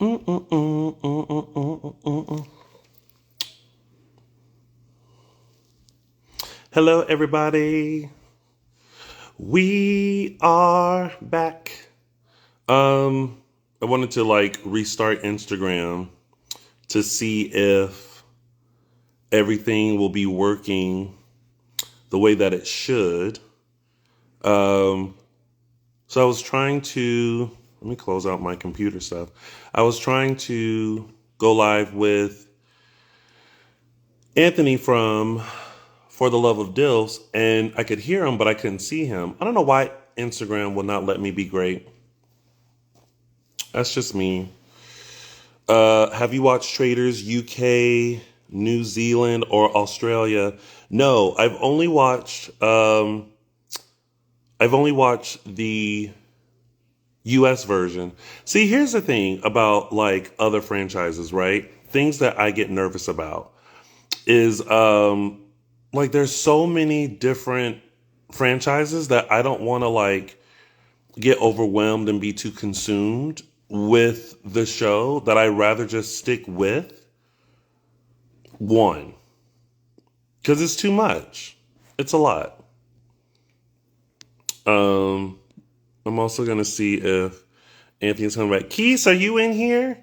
Mm-mm-mm-mm-mm-mm-mm-mm. Hello, everybody. We are back. I wanted to restart Instagram to see if everything will be working the way that it should. Um, so I was trying to let me close out my computer stuff. I was trying to go live with Anthony from For the Love of DILFS, and I could hear him, but I couldn't see him. I don't know why Instagram will not let me be great. That's just me. Have you watched Traders UK, New Zealand, or Australia? No, I've only watched the US version. See, here's the thing about like other franchises, right? Things that I get nervous about is like there's so many different franchises that I don't want to get overwhelmed and be too consumed with the show that I rather just stick with one because it's too much. It's a lot. Um, I'm also gonna see if Anthony's coming back. Keith, are you in here?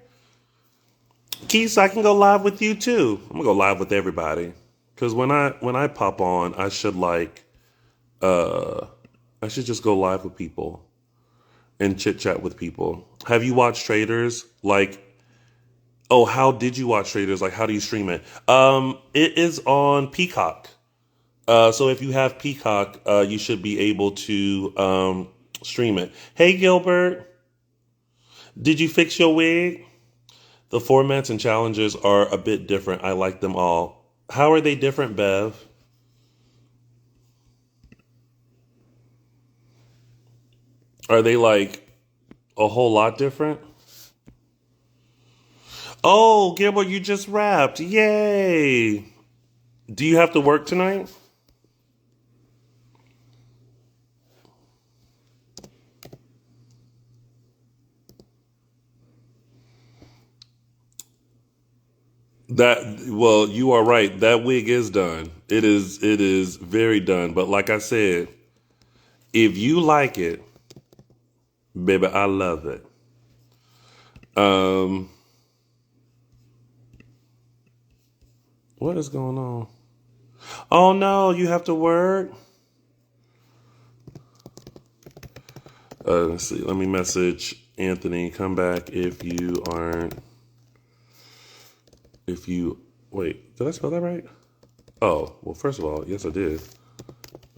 Keith, I can go live with you too. I'm gonna go live with everybody because when I pop on, uh I should just go live with people and chit chat with people. Have you watched Traders? Oh, how did you watch Traders? Like, how do you stream it? It is on Peacock. So if you have Peacock, you should be able to stream it. Hey, Gilbert, did you fix your wig? The formats and challenges are a bit different. I like them all. How are they different, Bev? Are they like a whole lot different? Oh, Gilbert, you just rapped. Yay. Do you have to work tonight? Well, you are right. That wig is done. It is very done. But like I said, if you like it, baby, I love it. Um, what is going on? Oh no, you have to work. Let's see. Let me message Anthony. Come back if you aren't. If you wait, did I spell that right? Oh, well, first of all, yes, I did.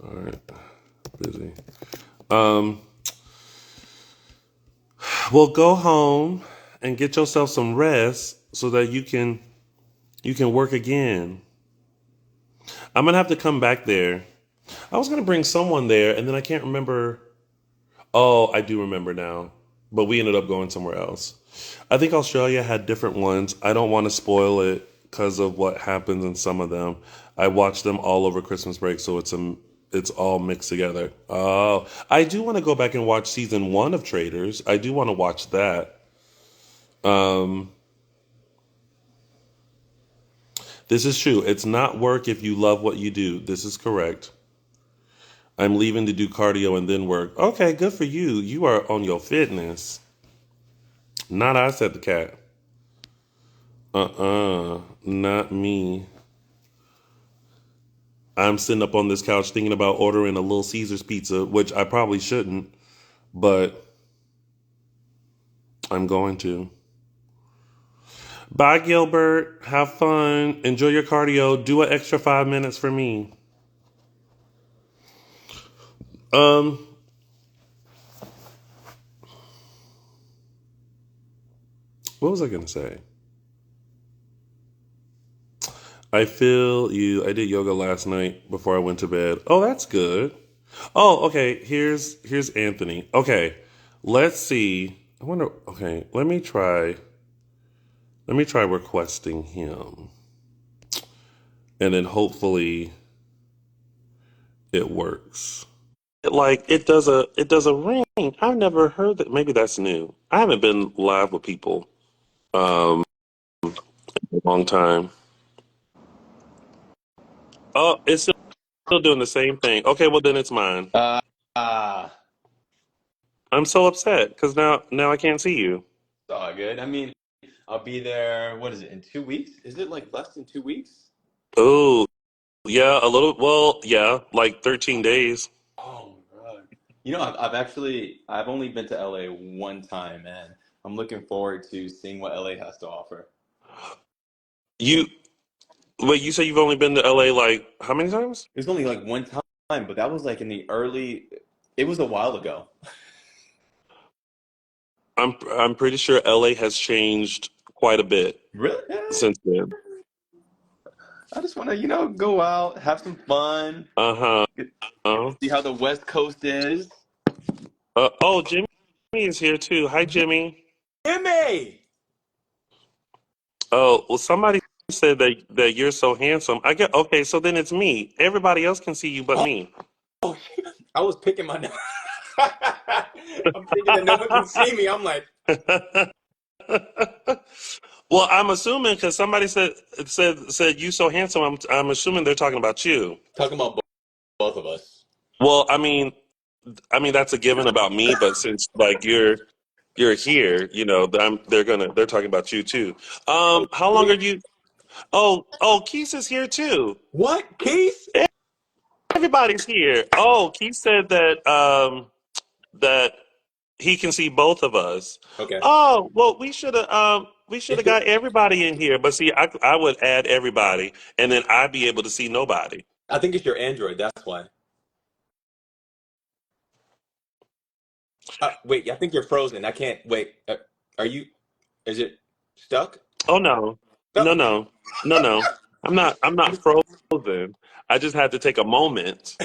All right, busy. Um, well, go home and get yourself some rest so that you can work again. I'm gonna have to come back there. I was gonna bring someone there, and then I can't remember. Oh, I do remember now. But we ended up going somewhere else. I think Australia had different ones. I don't want to spoil it because of what happens in some of them. I watched them all over Christmas break, so it's all mixed together. Oh, I do want to go back and watch season one of Traders. I do want to watch that. Um, this is true. It's not work if you love what you do. This is correct. I'm leaving to do cardio and then work. Okay, good for you. You are on your fitness. Not I, said the cat. Not me. I'm sitting up on this couch thinking about ordering a Little Caesars pizza, which I probably shouldn't, but I'm going to. Bye, Gilbert. Have fun. Enjoy your cardio. Do an extra 5 minutes for me. Um, what was I going to say? I feel you. I did yoga last night before I went to bed. Oh, that's good. Oh, okay. Here's Anthony. Okay. Let's see. I wonder, okay, let me try requesting him. And then hopefully it works. It does a ring. I've never heard that. Maybe that's new. I haven't been live with people Um, a long time. Oh, it's still doing the same thing. Okay, well then it's mine. Uh, uh, I'm so upset because now I can't see you. it's all good. I mean, I'll be there, what is it, in 2 weeks? Is it like less than 2 weeks? Oh, yeah, a little. Well, yeah, like 13 days. Oh my God. I've only been to LA one time, and I'm looking forward to seeing what LA has to offer. You wait. You say you've only been to LA like how many times? It was only like one time, but that was like it was a while ago. I'm pretty sure LA has changed quite a bit Really? since then. I just want to, go out, have some fun, Uh-huh. get, Uh, see how the West Coast is. oh, Jimmy is here too. Hi, Jimmy. Jimmy! Oh, well, somebody said that you're so handsome. I get okay, so then it's me. Everybody else can see you but me. Oh, I was picking my nose. I'm thinking that no one can see me. I'm like, Well, I'm assuming because somebody said you so handsome. I'm assuming they're talking about you. talking about both of us. Well, I mean that's a given about me, but since like you're here, they're talking about you too. Oh, How long are really? you? Oh, Keith is here too. What, Keith? Everybody's here. Oh, Keith said that he can see both of us. Okay. Oh, well, we should have got everybody in here. But see, I would add everybody, and then I'd be able to see nobody. I think it's your Android. That's why. Wait, I think you're frozen. I can't wait. Are you? Is it stuck? Oh no, No. no, no, no, no. I'm not frozen. I just had to take a moment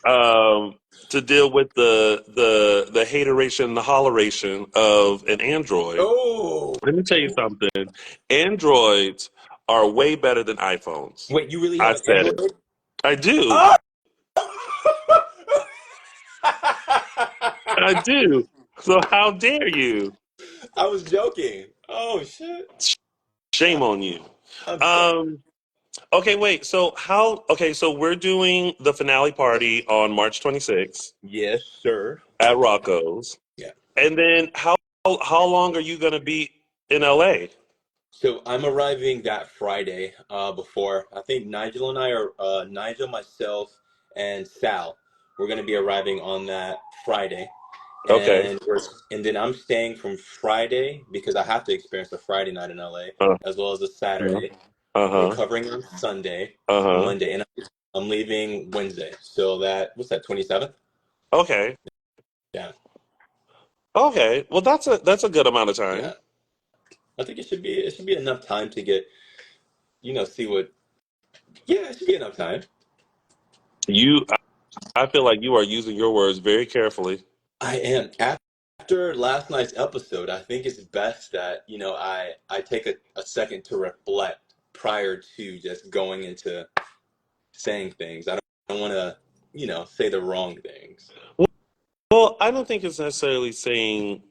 to deal with the hateration, the holleration of an Android. Oh, Let me tell you something. Androids are way better than iPhones. wait, you really have I an said it. Android? I do. Oh! I do. So how dare you? I was joking. Oh shit. Shame on you. I'm sorry. Um, okay, wait. So we're doing the finale party on March 26th Yes, sir. at Rocco's. Yeah. And then how long are you gonna be in LA? So I'm arriving that Friday. Before I think Nigel and I are Nigel, myself, and Sal. We're gonna be arriving on that Friday, Okay. and then I'm staying from Friday because I have to experience a Friday night in LA Uh, as well as a Saturday. We're uh-huh. covering on Sunday, Uh-huh. Monday, and I'm leaving Wednesday. So what's that, 27th? Okay. Yeah, Okay. Well, that's a good amount of time. yeah. I think it should be enough time to get, see what. Yeah, it should be enough time. You I feel like you are using your words very carefully. I am. After last night's episode, I think it's best that, I take a second to reflect prior to just going into saying things. I don't want to, say the wrong things. Well, I don't think it's necessarily saying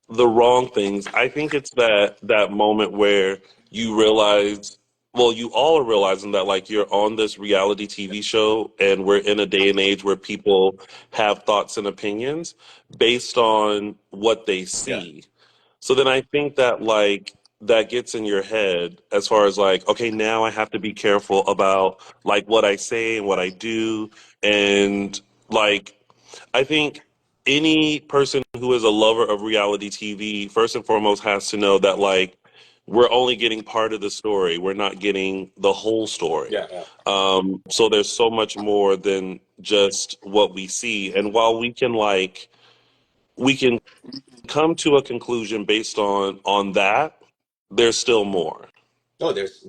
the wrong things. I think it's that moment where you realize, well, you all are realizing that like you're on this reality TV show and we're in a day and age where people have thoughts and opinions based on what they Yeah. see. So then I think that like that gets in your head as far as like, okay, now I have to be careful about like what I say and what I do. And like, I think any person who is a lover of reality TV, first and foremost, has to know that like we're only getting part of the story. We're not getting the whole story. Yeah, yeah. So there's so much more than just what we see. And while we can come to a conclusion based on that, there's still more. No, there's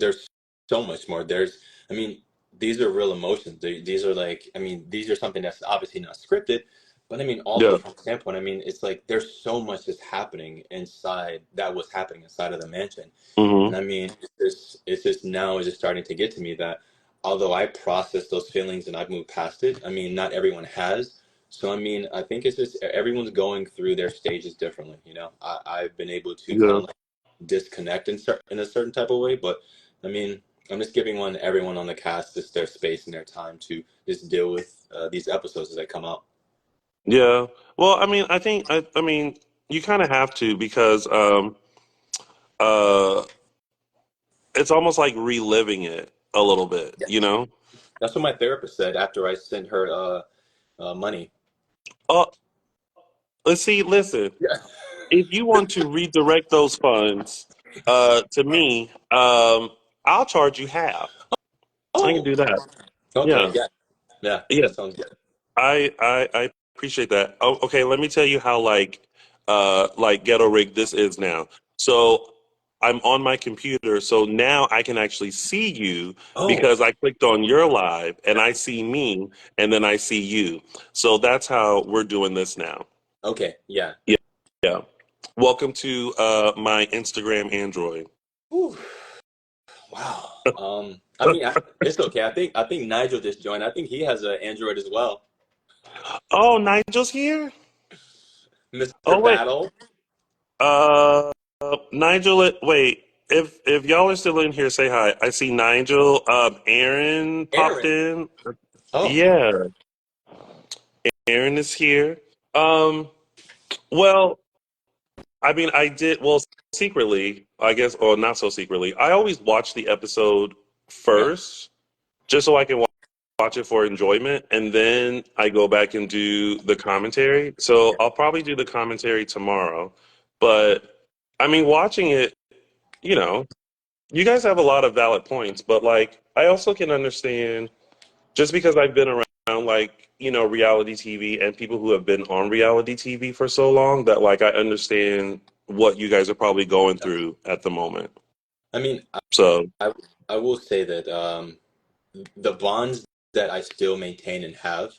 so much more. I mean, these are real emotions. These are like, I mean, these are something that's obviously not scripted, but I mean, also Yeah. from a standpoint, I mean, it's like there's so much that's happening inside that was happening inside of the mansion, and Hmm. I mean, it's just now is just starting to get to me that although I process those feelings and I've moved past it, I mean, not everyone has. So I mean, I think it's just everyone's going through their stages differently. I've been able to kind Yeah. of disconnect in a certain type of way. But I mean, I'm just giving everyone on the cast just their space and their time to just deal with these episodes as they come out. Yeah. Well, I mean, I mean, you kind of have to because uh it's almost like reliving it a little bit, Yeah, you know? that's what my therapist said after I sent her money. Oh, let's see, listen. Yeah. If you want to redirect those funds to me, I'll charge you half. I can Oh, do that. okay. Yeah. Yeah, yeah, Yeah. that sounds good. I appreciate that. Oh, okay, let me tell you how like ghetto rig this is now. So I'm on my computer, so now I can actually see you Oh, because I clicked on your live and I see me and then I see you. So that's how we're doing this now. okay. Yeah. Yeah, yeah. Welcome to my Instagram Android. Whew. Wow. I mean, it's okay. I think Nigel just joined. I think he has an Android as well. Oh, Nigel's here? Mr. Oh wait. Battle, Uh, Nigel, wait. If y'all are still in here, say hi. I see Nigel. Aaron popped Aaron. in. Oh, Yeah, Aaron is here. Um, well, I mean, I did well secretly, I guess, or not so secretly. I always watch the episode yeah, first, just so I can watch it for enjoyment, and then I go back and do the commentary. So yeah. I'll probably do the commentary tomorrow. But I mean, watching it, you know. You guys have a lot of valid points, but like I also can understand just because I've been around like, reality TV and people who have been on reality TV for so long that like I understand what you guys are probably going through at the moment. I mean, So, I I will say that the bonds that I still maintain and have,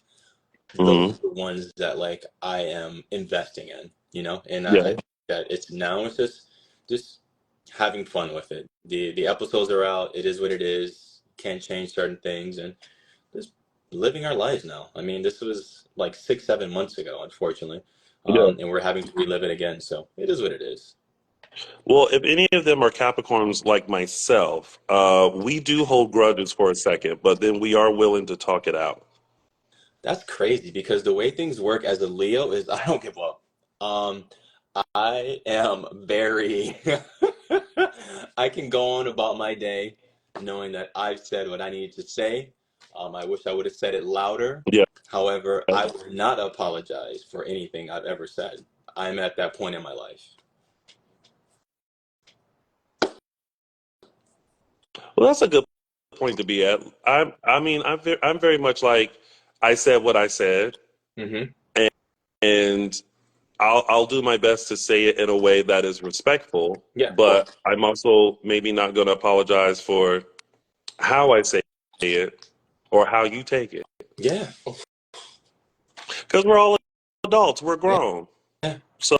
those mhm. are the ones that like I am investing in, and I Yeah. think that it's just having fun with it. The episodes are out. It is what it is. Can't change certain things, and just living our lives now. I mean, this was like 6, 7 months ago, unfortunately, Yeah. and we're having to relive it again. So it is what it is. Well, if any of them are Capricorns like myself, we do hold grudges for a second, but then we are willing to talk it out. That's crazy because the way things work as a Leo is I don't give up. Um, I am very, I can go on about my day knowing that I've said what I needed to say. I wish I would have said it louder. Yeah. However, I will not apologize for anything I've ever said. I'm at that point in my life. Well, that's a good point to be at. I mean, I'm very much like I said what I said, Hmm. and, and I'll do my best to say it in a way that is respectful, Yeah, of course. but I'm also maybe not going to apologize for how I say it or how you take it, Yeah, because we're all adults, we're yeah, grown. yeah, So,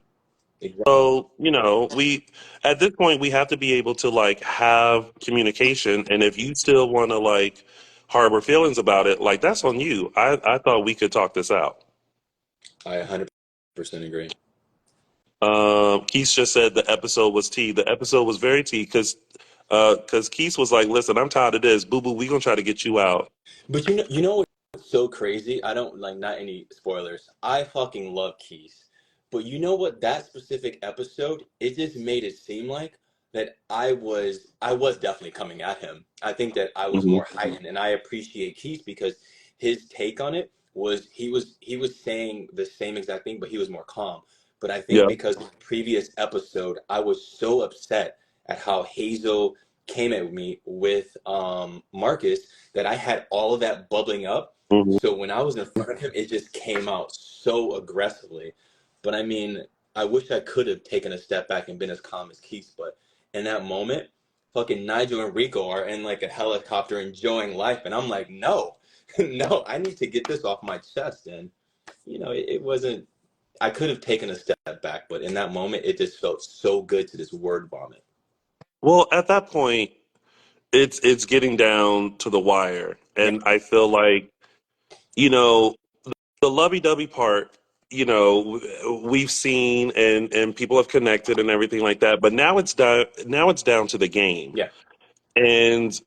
exactly. we at this point we have to be able to like have communication, and if you still want to like harbor feelings about it, like that's on you. I thought we could talk this out. I 100% agree. Keith just said the episode was tea. The episode was very tea because Keith was like, "Listen, I'm tired of this. Boo boo, we gonna try to get you out." But what's so crazy? I don't like not any spoilers. I fucking love Keith. But you know what? That specific episode, it just made it seem like that I was definitely coming at him. I think that I was Hmm. more heightened, and I appreciate Keith because his take on it was he was saying the same exact thing, but he was more calm. But I think Yeah. because the previous episode, I was so upset at how Hazel came at me with Marcus that I had all of that bubbling up. Hmm. So when I was in front of him, it just came out so aggressively. But I mean, I wish I could have taken a step back and been as calm as Keith. But in that moment, fucking Nigel and Rico are in like a helicopter enjoying life. And I'm like, no, no, I need to get this off my chest. And, it wasn't, I could have taken a step back. But in that moment, it just felt so good to this word vomit. Well, at that point, it's getting down to the wire, Yeah. and I feel like you know the lovey-dovey part. we've seen and people have connected and everything like that. But now it's down to the game. Yeah. And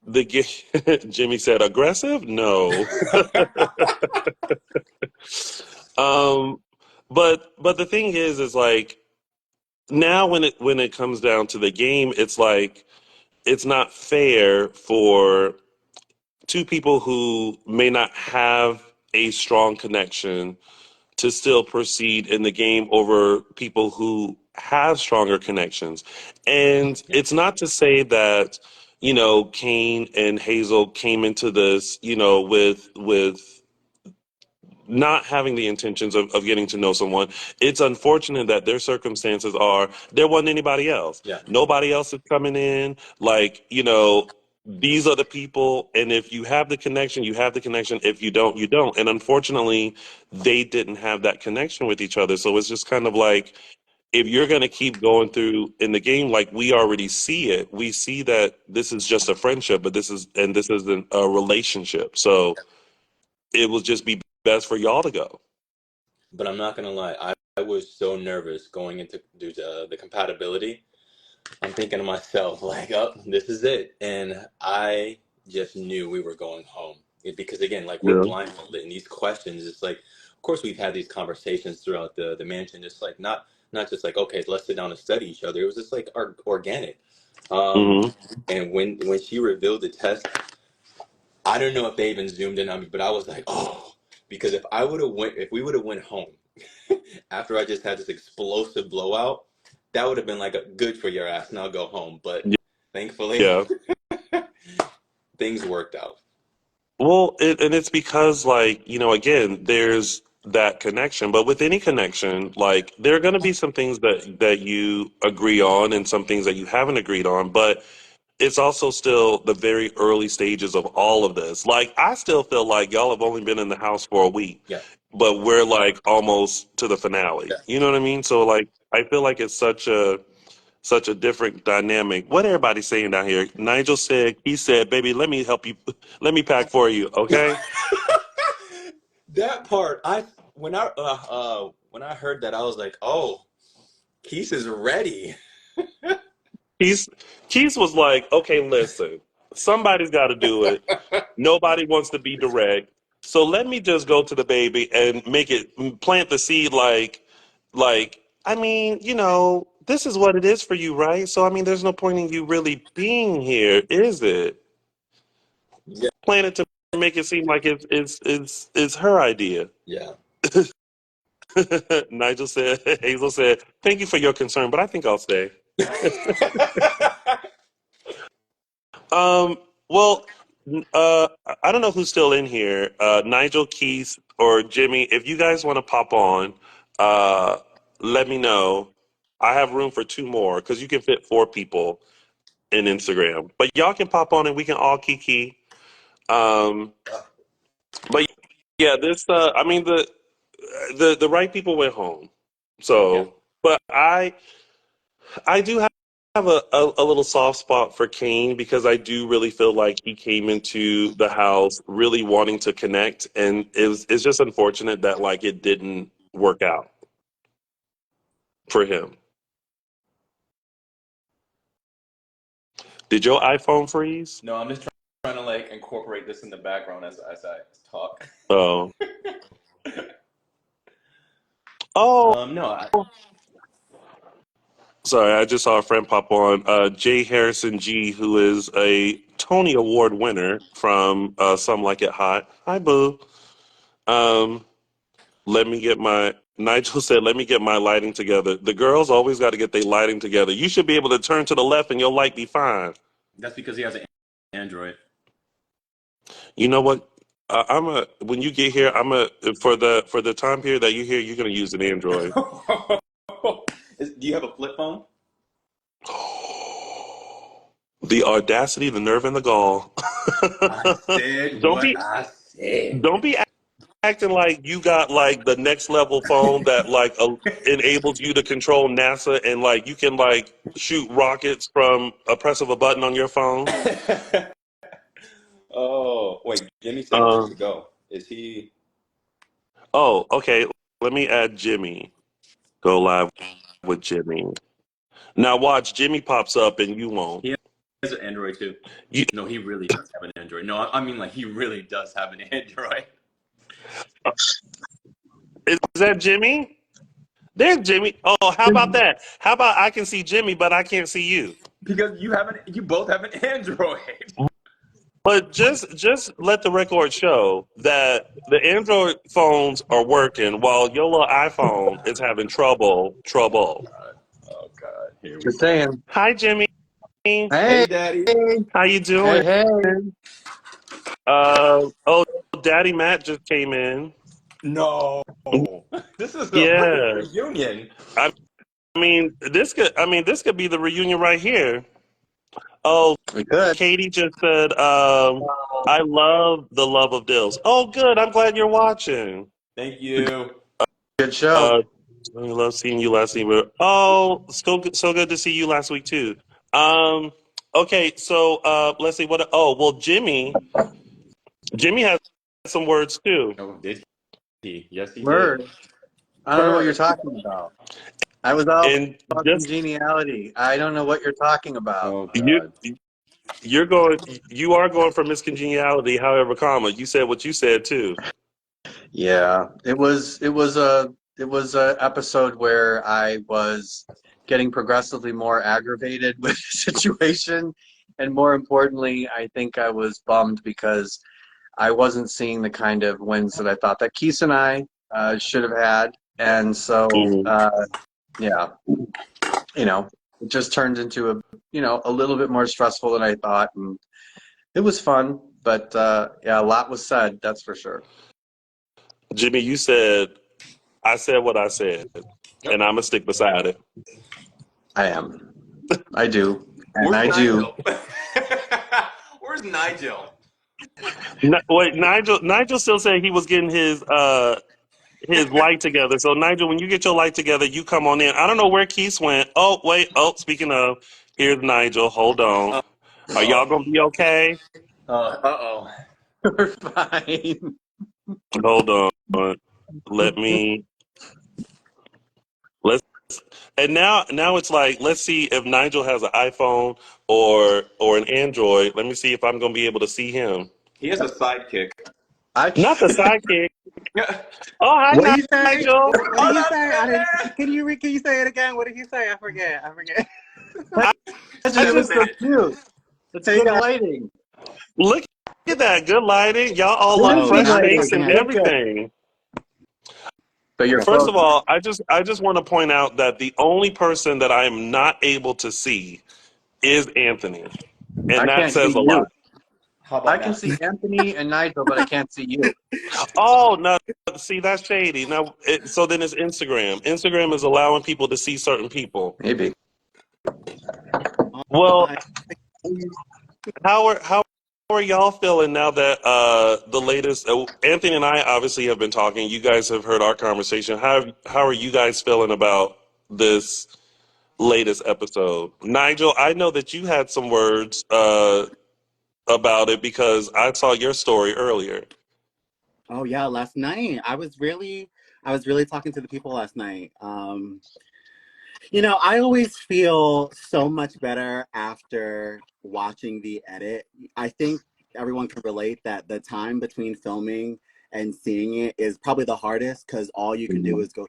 Jimmy said aggressive? No. Um, but the thing is like now when it comes down to the game, it's like it's not fair for two people who may not have a strong connection to still proceed in the game over people who have stronger connections. And Yeah. it's not to say that, Kane and Hazel came into this, with not having the intentions of getting to know someone. It's unfortunate that their circumstances are there wasn't anybody else. Yeah. Nobody else is coming in. Like, these are the people. And if you have the connection, you have the connection. If you don't, you don't. And unfortunately, they didn't have that connection with each other. So it's just kind of like, if you're going to keep going through in the game, like we already see it, we see that this is just a friendship, but this isn't a relationship. So it will just be best for y'all to go. But I'm not gonna lie, I was so nervous going into the compatibility. I'm thinking to myself, like, oh, this is it. And I just knew we were going home. Because again, like we're Yeah. blindfolded and these questions, it's like of course we've had these conversations throughout the mansion. It's like not just like, okay, let's sit down and study each other. It was just like organic. Um Hmm. and when she revealed the test, I don't know if they even zoomed in on me, but I was like, oh, because if we would have went home after I just had this explosive blowout, that would have been like a good for your ass. Now go home. But thankfully, Yeah. things worked out. Well, and it's because, like, again, there's that connection. But with any connection, like, there are going to be some things that you agree on and some things that you haven't agreed on. But it's also still the very early stages of all of this. Like, I still feel like y'all have only been in the house for a week, Yeah. but we're like almost to the finale. Yeah. You know what I mean? So, like, I feel like it's such a different dynamic. What everybody's saying down here? Nigel said, he said, baby, let me help you. Let me pack for you. Okay. That part, when I heard that, I was like, oh, Keith is ready. Keith, Keith was like, okay, listen, somebody's got to do it. Nobody wants to be direct. So let me just go to the baby and plant the seed I mean, this is what it is for you, right? So, I mean, there's no point in you really being here, is it? Yeah. Plant it to make it seem like it's her idea. Yeah. Hazel said, thank you for your concern, but I think I'll stay. Um, well, I don't know who's still in here. Nigel, Keith, or Jimmy. If you guys want to pop on, uh, let me know. I have room for two more because you can fit four people in Instagram. But y'all can pop on and we can all kiki. Um, but yeah, this. I mean, the right people went home. Yeah. So, but I do have a little soft spot for Kane because I do really feel like he came into the house really wanting to connect, and it's just unfortunate that like it didn't work out for him. Did your iPhone freeze? No, I'm just trying to like incorporate this in the background as I talk. Oh, oh, No, sorry, I just saw a friend pop on. Jay Harrison G, who is a Tony Award winner from Some Like It Hot. Hi, boo. Um, Let me get my Nigel said, let me get my lighting together. The girls always got to get their lighting together. You should be able to turn to the left and your light be fine. that's because he has an Android. You know what? When you get here, for the time period that you're here, you're gonna use an Android. Do you have a flip phone? The audacity, the nerve, and the gall. I said don't what be I said. don't be acting like you got like the next level phone that like enables you to control NASA and like you can like shoot rockets from a press of a button on your phone. Oh, wait. Jimmy said he has Um, to go. Is he? oh, okay. Let me add Jimmy. Go live with Jimmy. Now watch, Jimmy pops up and you won't. He has an Android too. You, No, he really does have an Android. No, I mean like he really does have an Android. is that Jimmy? There's Jimmy. Oh, how about that? How about I can see Jimmy, but I can't see you? Because you both have an Android. But just let the record show that the Android phones are working while your little iPhone is having trouble. Oh God. Here we Just go. saying. Hi, Jimmy. Hey, Hey, Daddy. How you hey, doing? hey. Oh, Daddy Matt just came in. No. This is the perfect Yeah. reunion. I this could be the reunion right here. Oh, We could. Katie just said, I love the love of Dills. Oh, good. I'm glad you're watching. Thank you. Good show. I love seeing you last week. Oh, so good to see you last week too. Um, okay, so let's see what. Oh, well, Jimmy has some words too. Oh, did he? Yes, he did. Word. I don't know what you're Bird. talking about. I was all And about just congeniality. I don't know what you're talking about. Oh you, God. you are going for miscongeniality. However, comma, you said what you said too. Yeah, it was a episode where I was getting progressively more aggravated with the situation, and more importantly, I think I was bummed because I wasn't seeing the kind of wins that I thought that Keith and I should have had, and so Mhm. yeah, it just turned into a little bit more stressful than I thought, and it was fun, but yeah, a lot was said, that's for sure. Jimmy, you said I said what I said, and Yep. I'm gonna stick beside it. I do, and Where's I do. Nigel? Where's Nigel? Wait, Nigel still said he was getting his light together. So Nigel, when you get your light together, you come on in. I don't know where Keith went. Oh wait. Oh, speaking of, here's Nigel. Hold on. Are y'all Uh-oh. gonna be okay? Uh-oh. We're fine. Hold on. Let me. Let's. And now it's like, let's see if Nigel has an iPhone or an Android. Let me see if I'm gonna be able to see him. He has a sidekick. I Not the sidekick. Oh, hi, What did he say? Nigel. What did Oh, he that's say? I didn't. better. Can you say it again? What did he say? I forget. I, That's I just just looks so Stupid. cute. That's Hey good guys. lighting. look at that good lighting. Y'all all look Good Oh, tea fresh now I'm faced lighting. and talking. Good, good. everything. But you're Okay. First of frozen. all, I just want to point out that the only person that I am not able to see is Anthony, and I that can't see says a you. lot. How I about can that? see Anthony and Nigel, but I can't see you. Oh no, see that's shady. Now, so then it's Instagram. Instagram is allowing people to see certain people. Maybe. Well, I, how are y'all feeling now that the latest? Anthony and I obviously have been talking. You guys have heard our conversation. How are you guys feeling about this latest episode? Nigel, I know that you had some words about it because I saw your story earlier. oh yeah, last night I was really talking to the people last night. I always feel so much better after watching the edit. I think everyone can relate that the time between filming and seeing it is probably the hardest because all you can do is go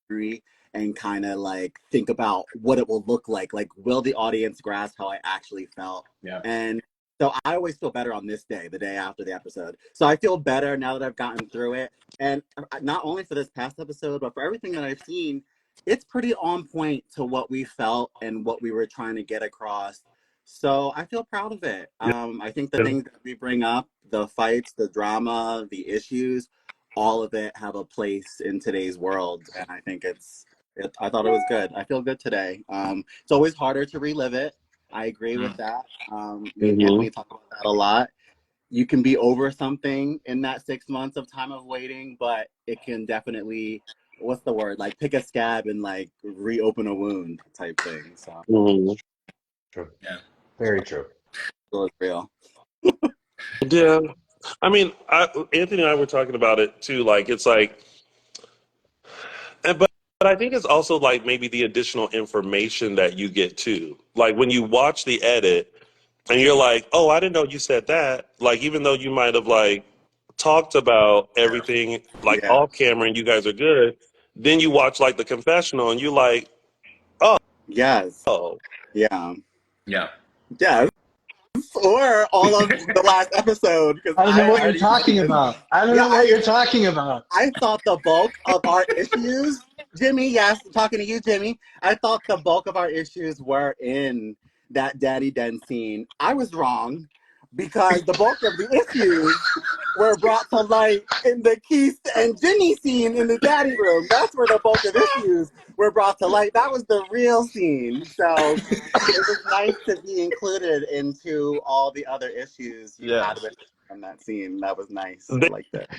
through and kind of like think about what it will look like. Like, will the audience grasp how I actually felt? Yeah. And so I always feel better on this day, the day after the episode. So I feel better now that I've gotten through it. And not only for this past episode, but for everything that I've seen, it's pretty on point to what we felt and what we were trying to get across. So I feel proud of it. I think the things that we bring up, the fights, the drama, the issues, all of it have a place in today's world. And I think I thought it was good. I feel good today. It's always harder to relive it. I agree with that. Me and Hmm. Anthony talk about that a lot. You can be over something in that 6 months of time of waiting, but it can definitely, what's the word? Like pick a scab and like reopen a wound type thing. So Hmm. True. Yeah. Very true. it was real. Yeah, I mean, Anthony and I were talking about it too. Like, it's like But I think it's also like maybe the additional information that you get too. Like when you watch the edit and you're like, oh, I didn't know you said that. Like even though you might have like talked about everything like Yeah. off camera and you guys are good, then you watch like the confessional and you're like, Yes. oh, Yeah. Yeah. Yes. Or all of the last episode, because I don't know I what you're already talking mentioned. about. I don't Yeah, know what you're talking about. I thought the bulk of our issues, Jimmy, yes, talking to you, Jimmy, I thought the bulk of our issues were in that Daddy Den scene. I was wrong because the bulk of the issues were brought to light in the Keith and Jimmy scene in the daddy room. That's where the bulk of issues were brought to light. That was the real scene. So it was nice to be included into all the other issues you Yeah. had with from that scene. That was nice. I they, liked it.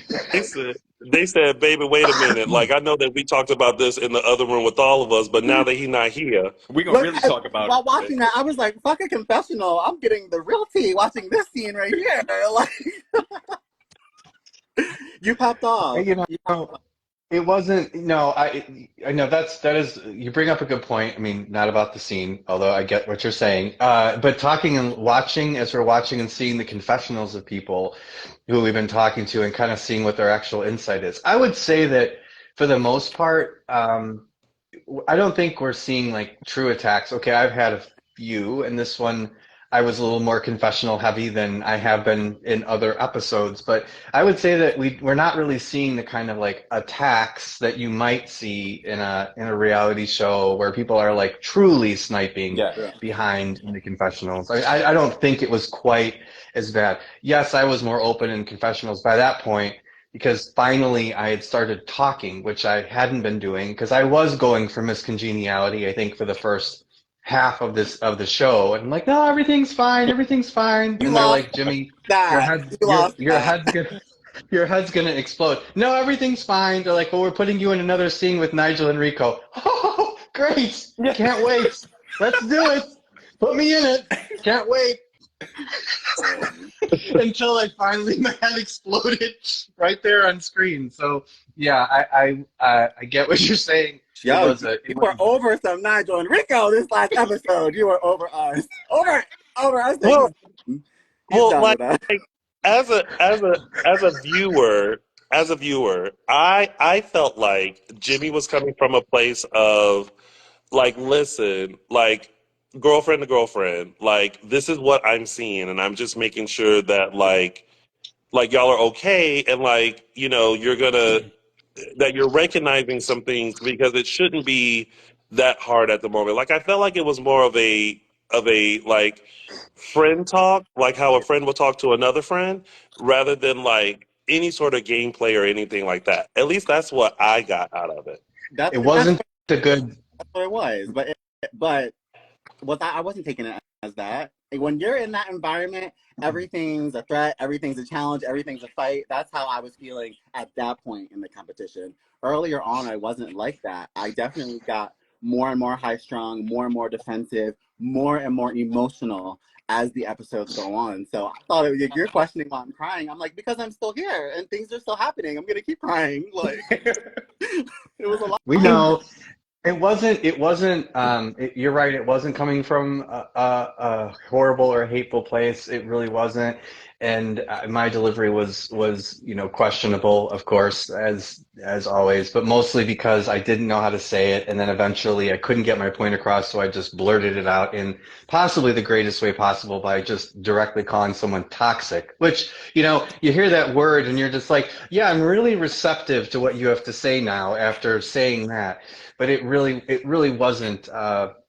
they said, baby, wait a minute. Like I know that we talked about this in the other room with all of us, but now that he's not here, We gonna Look, really talk about while it. watching that, I was like, fuck a confessional. I'm getting the real tea watching this scene right here. Like, you popped off. You know, it wasn't. No, I know that is. You bring up a good point. I mean, not about the scene, although I get what you're saying. But talking and watching, as we're watching and seeing the confessionals of people who we've been talking to, and kind of seeing what their actual insight is, I would say that for the most part, I don't think we're seeing like true attacks. Okay, I've had a few, and this one I was a little more confessional heavy than I have been in other episodes. But I would say that we're not really seeing the kind of like attacks that you might see in a reality show where people are like truly sniping Yeah. behind in the confessionals. I don't think it was quite as bad. Yes, I was more open in confessionals by that point because finally I had started talking, which I hadn't been doing because I was going for miscongeniality, I think, for the first half of the show. And I'm like, no, everything's fine, everything's fine. You And they're lost like, Jimmy, your that. head You lost your that. head's gonna explode. No, everything's fine. They're like, well, we're putting you in another scene with Nigel and Rico. Oh, great. Can't wait. Let's do it. Put me in it. Can't wait. Until I finally my head exploded right there on screen. So yeah, I get what you're saying. It Yo, was you were over some Nigel and Rico this last episode. You were over us. Over us. well, He's done like with us. as as a viewer, I felt like Jimmy was coming from a place of like, listen, like girlfriend to girlfriend, like this is what I'm seeing, and I'm just making sure that like y'all are okay, and like you're gonna that you're recognizing some things because it shouldn't be that hard at the moment. Like I felt like it was more of a like friend talk, like how a friend would talk to another friend, rather than like any sort of gameplay or anything like that. At least that's what I got out of it. it That's wasn't a good. what it was. But I wasn't taking it as that. Like, when you're in that environment, everything's a threat, everything's a challenge, everything's a fight. That's how I was feeling at that point in the competition. Earlier on, I wasn't like that. I definitely got more and more high strung, more and more defensive, more and more emotional as the episodes go on. So I thought you're questioning why I'm crying. I'm like, because I'm still here and things are still happening. I'm gonna keep crying. Like, it was a lot. We know. You're right. It wasn't coming from a horrible or hateful place. It really wasn't. And my delivery was questionable, of course, as always, but mostly because I didn't know how to say it, and then eventually I couldn't get my point across, so I just blurted it out in possibly the greatest way possible by just directly calling someone toxic. Which you hear that word and you're just like, yeah, I'm really receptive to what you have to say now after saying that. But it really wasn't.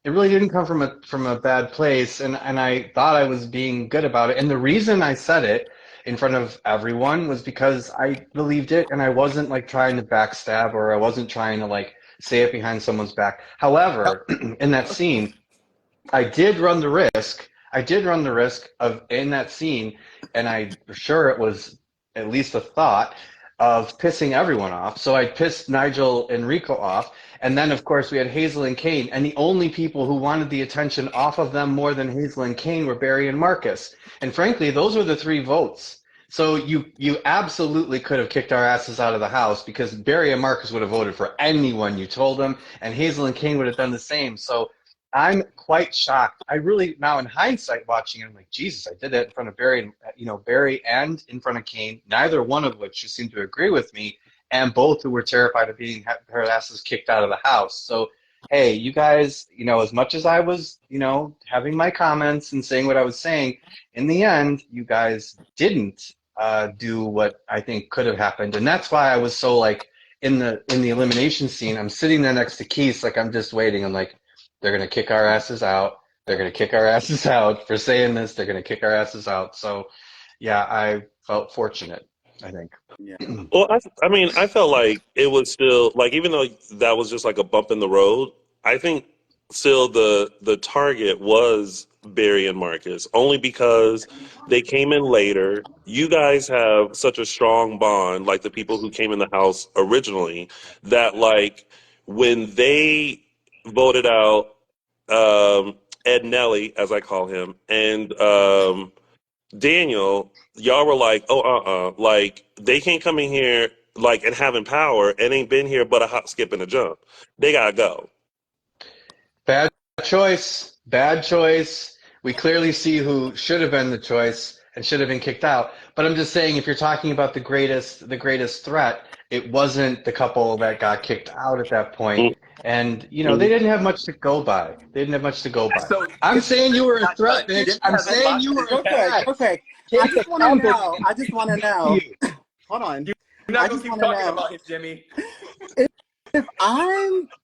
It really didn't come from a bad place, and I thought I was being good about it. And the reason I said it in front of everyone was because I believed it, and I wasn't like trying to backstab, or I wasn't trying to like say it behind someone's back. However, in that scene, I did run the risk. I did run the risk of in that scene, and I'm sure it was at least a thought of pissing everyone off. So I pissed Nigel and Rico off, and then of course we had Hazel and Kane, and the only people who wanted the attention off of them more than Hazel and Kane were Barry and Marcus. And frankly, those were the three votes So you absolutely could have kicked our asses out of the house because Barry and Marcus would have voted for anyone you told them, and Hazel and Kane would have done the same. So I'm quite shocked. I really now in hindsight watching it, I'm like, Jesus, I did that in front of Barry and Barry and in front of Kane, neither one of which seemed to agree with me, and both who were terrified of being her asses kicked out of the house. So hey, you guys, as much as I was, having my comments and saying what I was saying, in the end, you guys didn't do what I think could have happened, and that's why I was so like in the elimination scene. I'm sitting there next to Keith, like I'm just waiting. I'm like, they're gonna kick our asses out. They're gonna kick our asses out for saying this. They're gonna kick our asses out. So, yeah, I felt fortunate, I think. Yeah. Well, I mean, I felt like it was still like, even though that was just like a bump in the road, I think still the target was Barry and Marcus, only because they came in later. You guys have such a strong bond, like the people who came in the house originally, that like when they voted out Ed Nelly, as I call him, and Daniel, y'all were like, oh, like they can't come in here like and having power and ain't been here but a hop, skip, and a jump. They gotta go. Bad choice. Bad choice. We clearly see who should have been the choice and should have been kicked out. But I'm just saying, if you're talking about the greatest threat, it wasn't the couple that got kicked out at that point. And they didn't have much to go by. They didn't have much to go by. So I'm saying you were a not threat, done. bitch. Jimmy I'm has a saying lot you to were a say. threat. Okay. I just want to know. I just want to know. Hold on. You're I not gonna just keep want to talking know about him, Jimmy.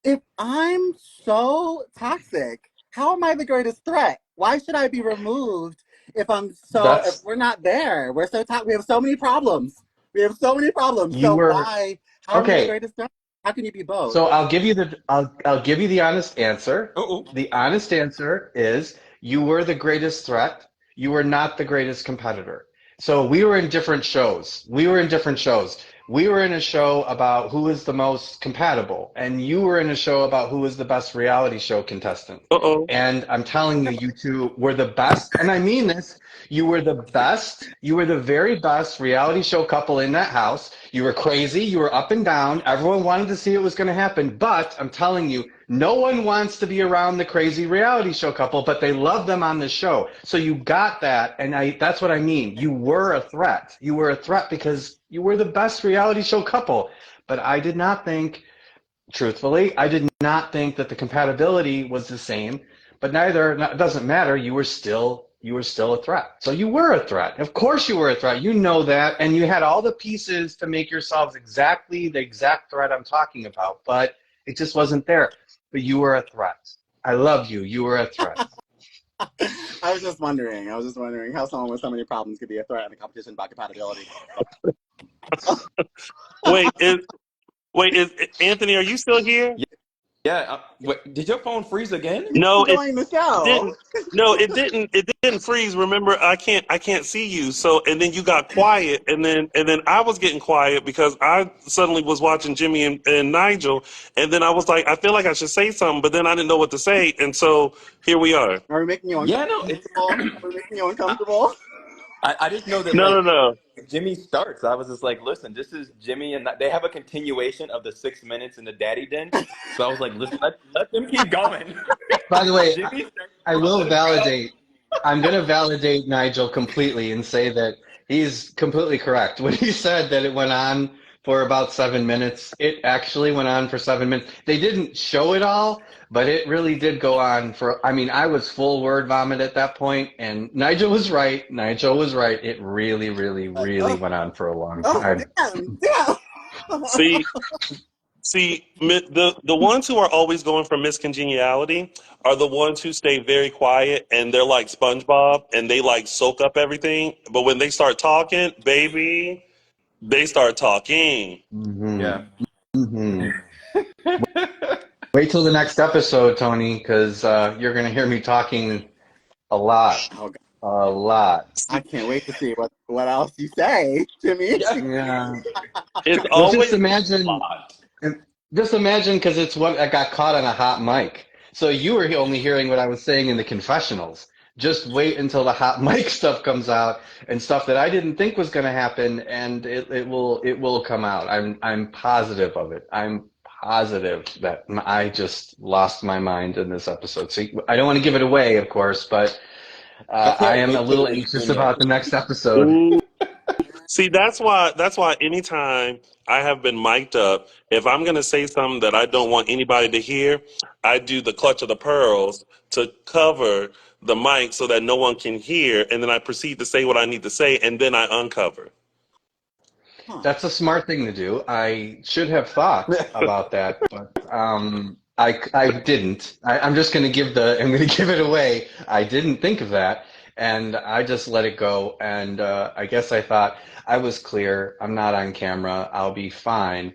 if I'm so toxic, how am I the greatest threat? Why should I be removed if That's we're not there? We're so toxic. We have so many problems. We have so many problems. you So were why? How am I the okay. greatest threat? How can you be both? So I'll give you the honest answer. Uh-oh. The honest answer is you were the greatest threat. You were not the greatest competitor. So we were in different shows. We were in different shows. We were in a show about who is the most compatible, and you were in a show about who is the best reality show contestant. Uh-oh. And I'm telling you, you two were the best, and I mean this. You were the best. You were the very best reality show couple in that house. You were crazy. You were up and down. Everyone wanted to see it was going to happen. But I'm telling you, no one wants to be around the crazy reality show couple, but they love them on the show. So you got that. And that's what I mean. You were a threat. You were a threat because you were the best reality show couple. But I did not think, truthfully, I did not think that the compatibility was the same. But it doesn't matter. You were still a threat. So you were a threat. Of course you were a threat. You know that. And you had all the pieces to make yourselves exactly the exact threat I'm talking about. But it just wasn't there. But you were a threat. I love you. You were a threat. I was just wondering. How someone with so many problems could be a threat in a competition about compatibility. Wait, is Anthony? Are you still here? Yeah. Did your phone freeze again? No, it Enjoying the show. didn't. No, it didn't. It didn't freeze. Remember, I can't see you. So, and then you got quiet, and then I was getting quiet because I suddenly was watching Jimmy and Nigel, and then I was like, I feel like I should say something, but then I didn't know what to say, and so here we are. Are we making you Yeah, no. uncomfortable? Are we making you uncomfortable? I just know that No, like no, no. Jimmy starts. I was just like, listen, this is Jimmy, and they have a continuation of the 6 minutes in the Daddy Den. So I was like, listen, let them keep going. By the way, Jimmy starts. I will Let him go. validate. I'm going to validate Nigel completely and say that he's completely correct. When he said that it went on for about 7 minutes, it actually went on for 7 minutes. They didn't show it all, but it really did go on for, I mean, I was full word vomit at that point, and Nigel was right. Nigel was right. It really, really, really went on for a long time. Damn. See, the ones who are always going for miscongeniality are the ones who stay very quiet and they're like SpongeBob and they like soak up everything. But when they start talking, baby, they start talking. Yeah. Mm-hmm. Wait till the next episode, Tony, because you're going to hear me talking a lot. Oh, God. A lot. I can't wait to see what else you say, Jimmy. Yeah. It's Well, always just imagine, because it's what I got caught on a hot mic. So you were only hearing what I was saying in the confessionals. Just wait until the hot mic stuff comes out and stuff that I didn't think was going to happen, and it will come out. I'm positive of it. I'm positive that I just lost my mind in this episode. So I don't want to give it away, of course, but I I can't am a wait till little the anxious reunion. about the next episode. Ooh. See, that's why anytime I have been mic'd up, if I'm gonna say something that I don't want anybody to hear, I do the clutch of the pearls to cover the mic so that no one can hear, and then I proceed to say what I need to say, and then I uncover. Huh. That's a smart thing to do. I should have thought about that, but I didn't. I'm just going to I'm going to give it away. I didn't think of that, and I just let it go. And I guess I thought I was clear. I'm not on camera. I'll be fine.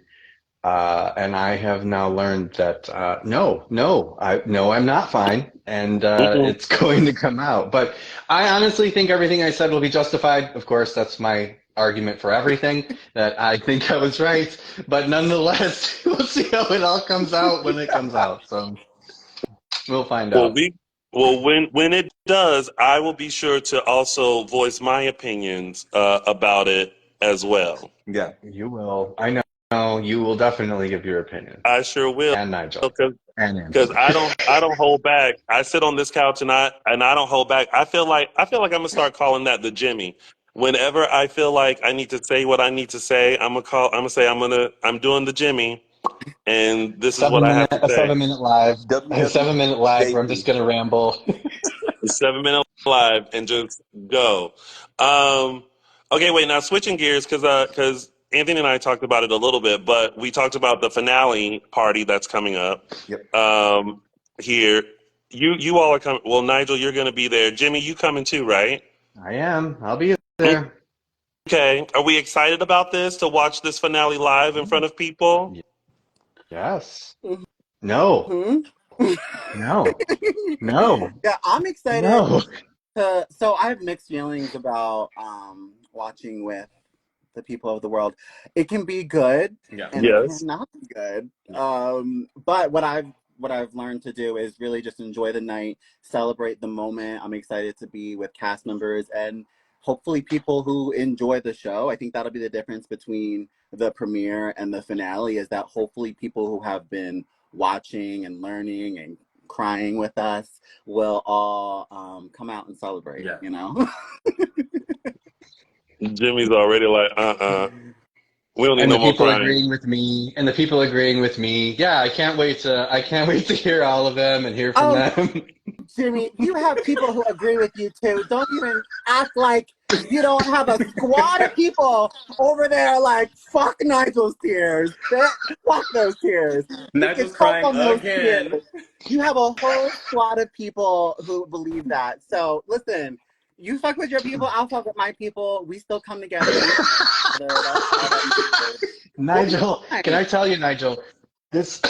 And I have now learned that no, I'm not fine, and Mm-mm. it's going to come out. But I honestly think everything I said will be justified. Of course, that's my argument for everything, that I think I was right. But nonetheless, we'll see how it all comes out when it comes out. So we'll find Well, out. we well when it does, I will be sure to also voice my opinions about it as well. Yeah. You will. I know you will definitely give your opinion. I sure will, And Nigel. because And because Anthony. I don't hold back. I sit on this couch and I don't hold back. I feel like I'm gonna start calling that the Jimmy. Whenever I feel like I need to say what I need to say, I'm doing the Jimmy, and this is what I have to A say. 7 minute live. A 7 minute live where I'm just WWJD. gonna ramble. The 7 minute live and just go. Um, okay, wait. Now switching gears because Anthony and I talked about it a little bit, but we talked about the finale party that's coming up Yep. here. You all are coming. Well, Nigel, you're going to be there. Jimmy, you coming too, right? I am. I'll be there. Okay. Are we excited about this to watch this finale live in front of people? Yes. No. Hmm. No. No. Yeah, I'm excited. No. So I have mixed feelings about watching with the people of the world. It can be good Yeah. and it Yes. cannot be good. But what I've learned to do is really just enjoy the night, celebrate the moment. I'm excited to be with cast members and hopefully people who enjoy the show. I think that'll be the difference between the premiere and the finale, is that hopefully people who have been watching and learning and crying with us will all come out and celebrate, Yeah. you know? Jimmy's already like, we don't need And no the more people crying. agreeing with me. And the people agreeing with me. Yeah, I can't wait to hear all of them and hear from Oh, them. Jimmy, you have people who agree with you too. Don't even act like you don't have a squad of people over there like, fuck Nigel's tears. Fuck those tears. You can Nigel's choke crying on those tears. again. You have a whole squad of people who believe that. So listen, you fuck with your people, I'll fuck with my people. We still come together. We together. That's all that matters. We'll be Nigel, can fine. I tell you, Nigel, this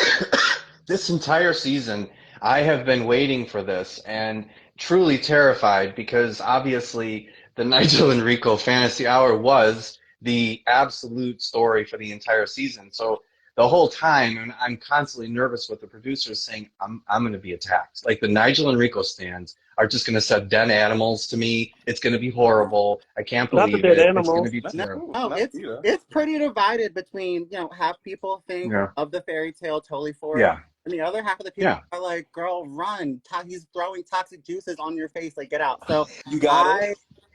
this entire season, I have been waiting for this and truly terrified because obviously the Nigel and Rico Fantasy Hour was the absolute story for the entire season. So the whole time, and I'm constantly nervous with the producers saying, I'm going to be attacked. Like the Nigel and Rico stands are just going to send dead animals to me. It's going to be horrible. I can't Not the believe dead it. It's going to animals. be That's No, terrible. cool. Not it's you though. it's pretty divided between, half people think Yeah. of the fairy tale totally forward, Yeah. and the other half of the people Yeah. are like, "Girl, run! He's throwing toxic juices on your face. Like, get out." So You got it. I,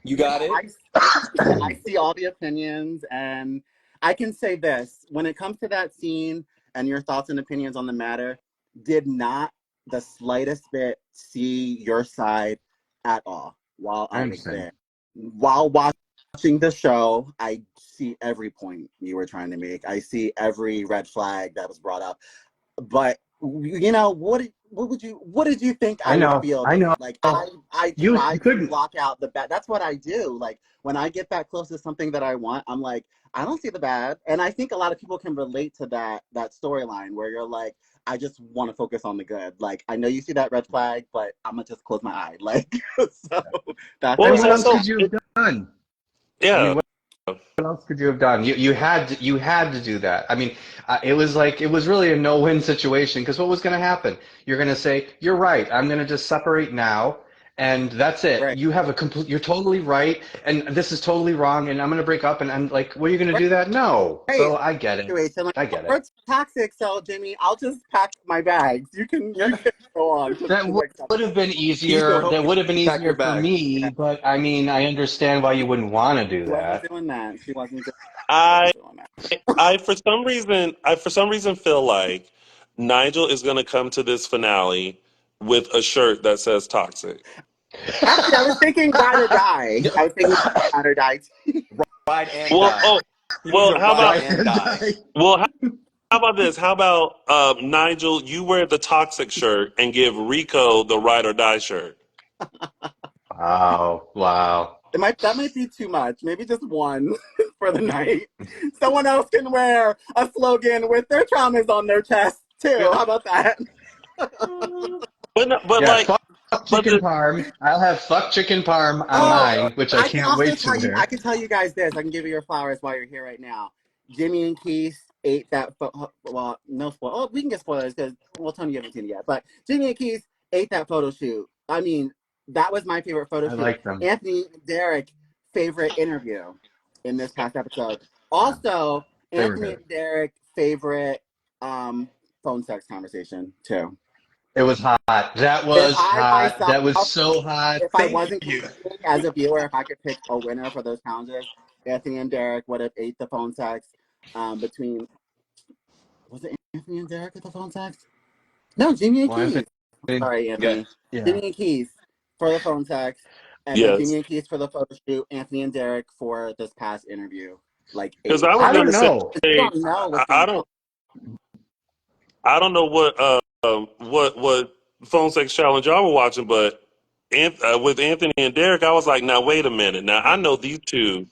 You you got know, it. I see all the opinions, and I can say this: when it comes to that scene and your thoughts and opinions on the matter, did not the slightest bit see your side at all while I I was understand. there. While watching the show, I see every point you were trying to make. I see every red flag that was brought up. But what did you think I I would know. feel I though? know. Like I You try to couldn't. block out the bad. That's what I do. Like when I get that close to something that I want, I'm like, I don't see the bad. And I think a lot of people can relate to that storyline where you're like, I just want to focus on the good. Like I know you see that red flag, but I'm gonna just close my eye. Like so that's Well, And it's what how I else also could you have done? I yeah. mean, what else could you have done? You had to do that. I mean, it was really a no-win situation because what was going to happen? You're going to say, "You're right. I'm going to just separate now." And that's it. Right. You have a complete. You're totally right, and this is totally wrong. And I'm gonna break up, and I'm like, "What are you gonna do that?" No. Right. So I get it. Situation. Like, I get we're it. toxic, so Jimmy, I'll just pack my bags. You can go on. That would have been He's still easier. That helping would have been you pack your easier for bags. me. Yeah, But I mean, I understand why you wouldn't want to do she wasn't that. doing that. She wasn't I doing that. I for some reason feel like Nigel is gonna come to this finale with a shirt that says toxic. Actually, I was thinking ride or die. I was thinking ride or die. Ride and Well, die. oh, He needs well, a how ride about Right and and die. die. well, how about this? How about Nigel? You wear the toxic shirt and give Rico the ride or die shirt. Wow. Wow. That might be too much. Maybe just one for the night. Someone else can wear a slogan with their traumas on their chest too. How about that? But no, but Yeah. like, Fuck but chicken parm. I'll have fuck chicken parm on Oh, mine, which I I can can't also wait to tell you. I wear. can tell you guys this. I can give you your flowers while you're here right now. Jimmy and Keith ate that. Well, no spoil. Oh, we can get spoilers because well, Tony, you haven't seen it yet. But Jimmy and Keith ate that photo shoot. I mean, that was my favorite photo I shoot. like them. Anthony and Derek favorite interview in this past episode. Yeah. Also, Anthony Favorite. and Derek favorite phone sex conversation too. It was hot. That If was I hot. myself That was so hot. if I Thank wasn't you. competing as a viewer, if I could pick a winner for those challenges, Anthony and Derek would have ate the phone sex between. Was it Anthony and Derek at the phone sex? No, Jimmy and Well, Anthony, Keith. Sorry, Yeah. Anthony. yeah. Jimmy and Keith for the phone sex, and then yes, Jimmy and Keith for the photo shoot. Anthony and Derek for this past interview. Like because eight. I was I I mean, don't gonna say know. you don't know what's I going don't know what phone sex challenge y'all were watching, but with Anthony and Derek, I was like, now wait a minute. Now I know these two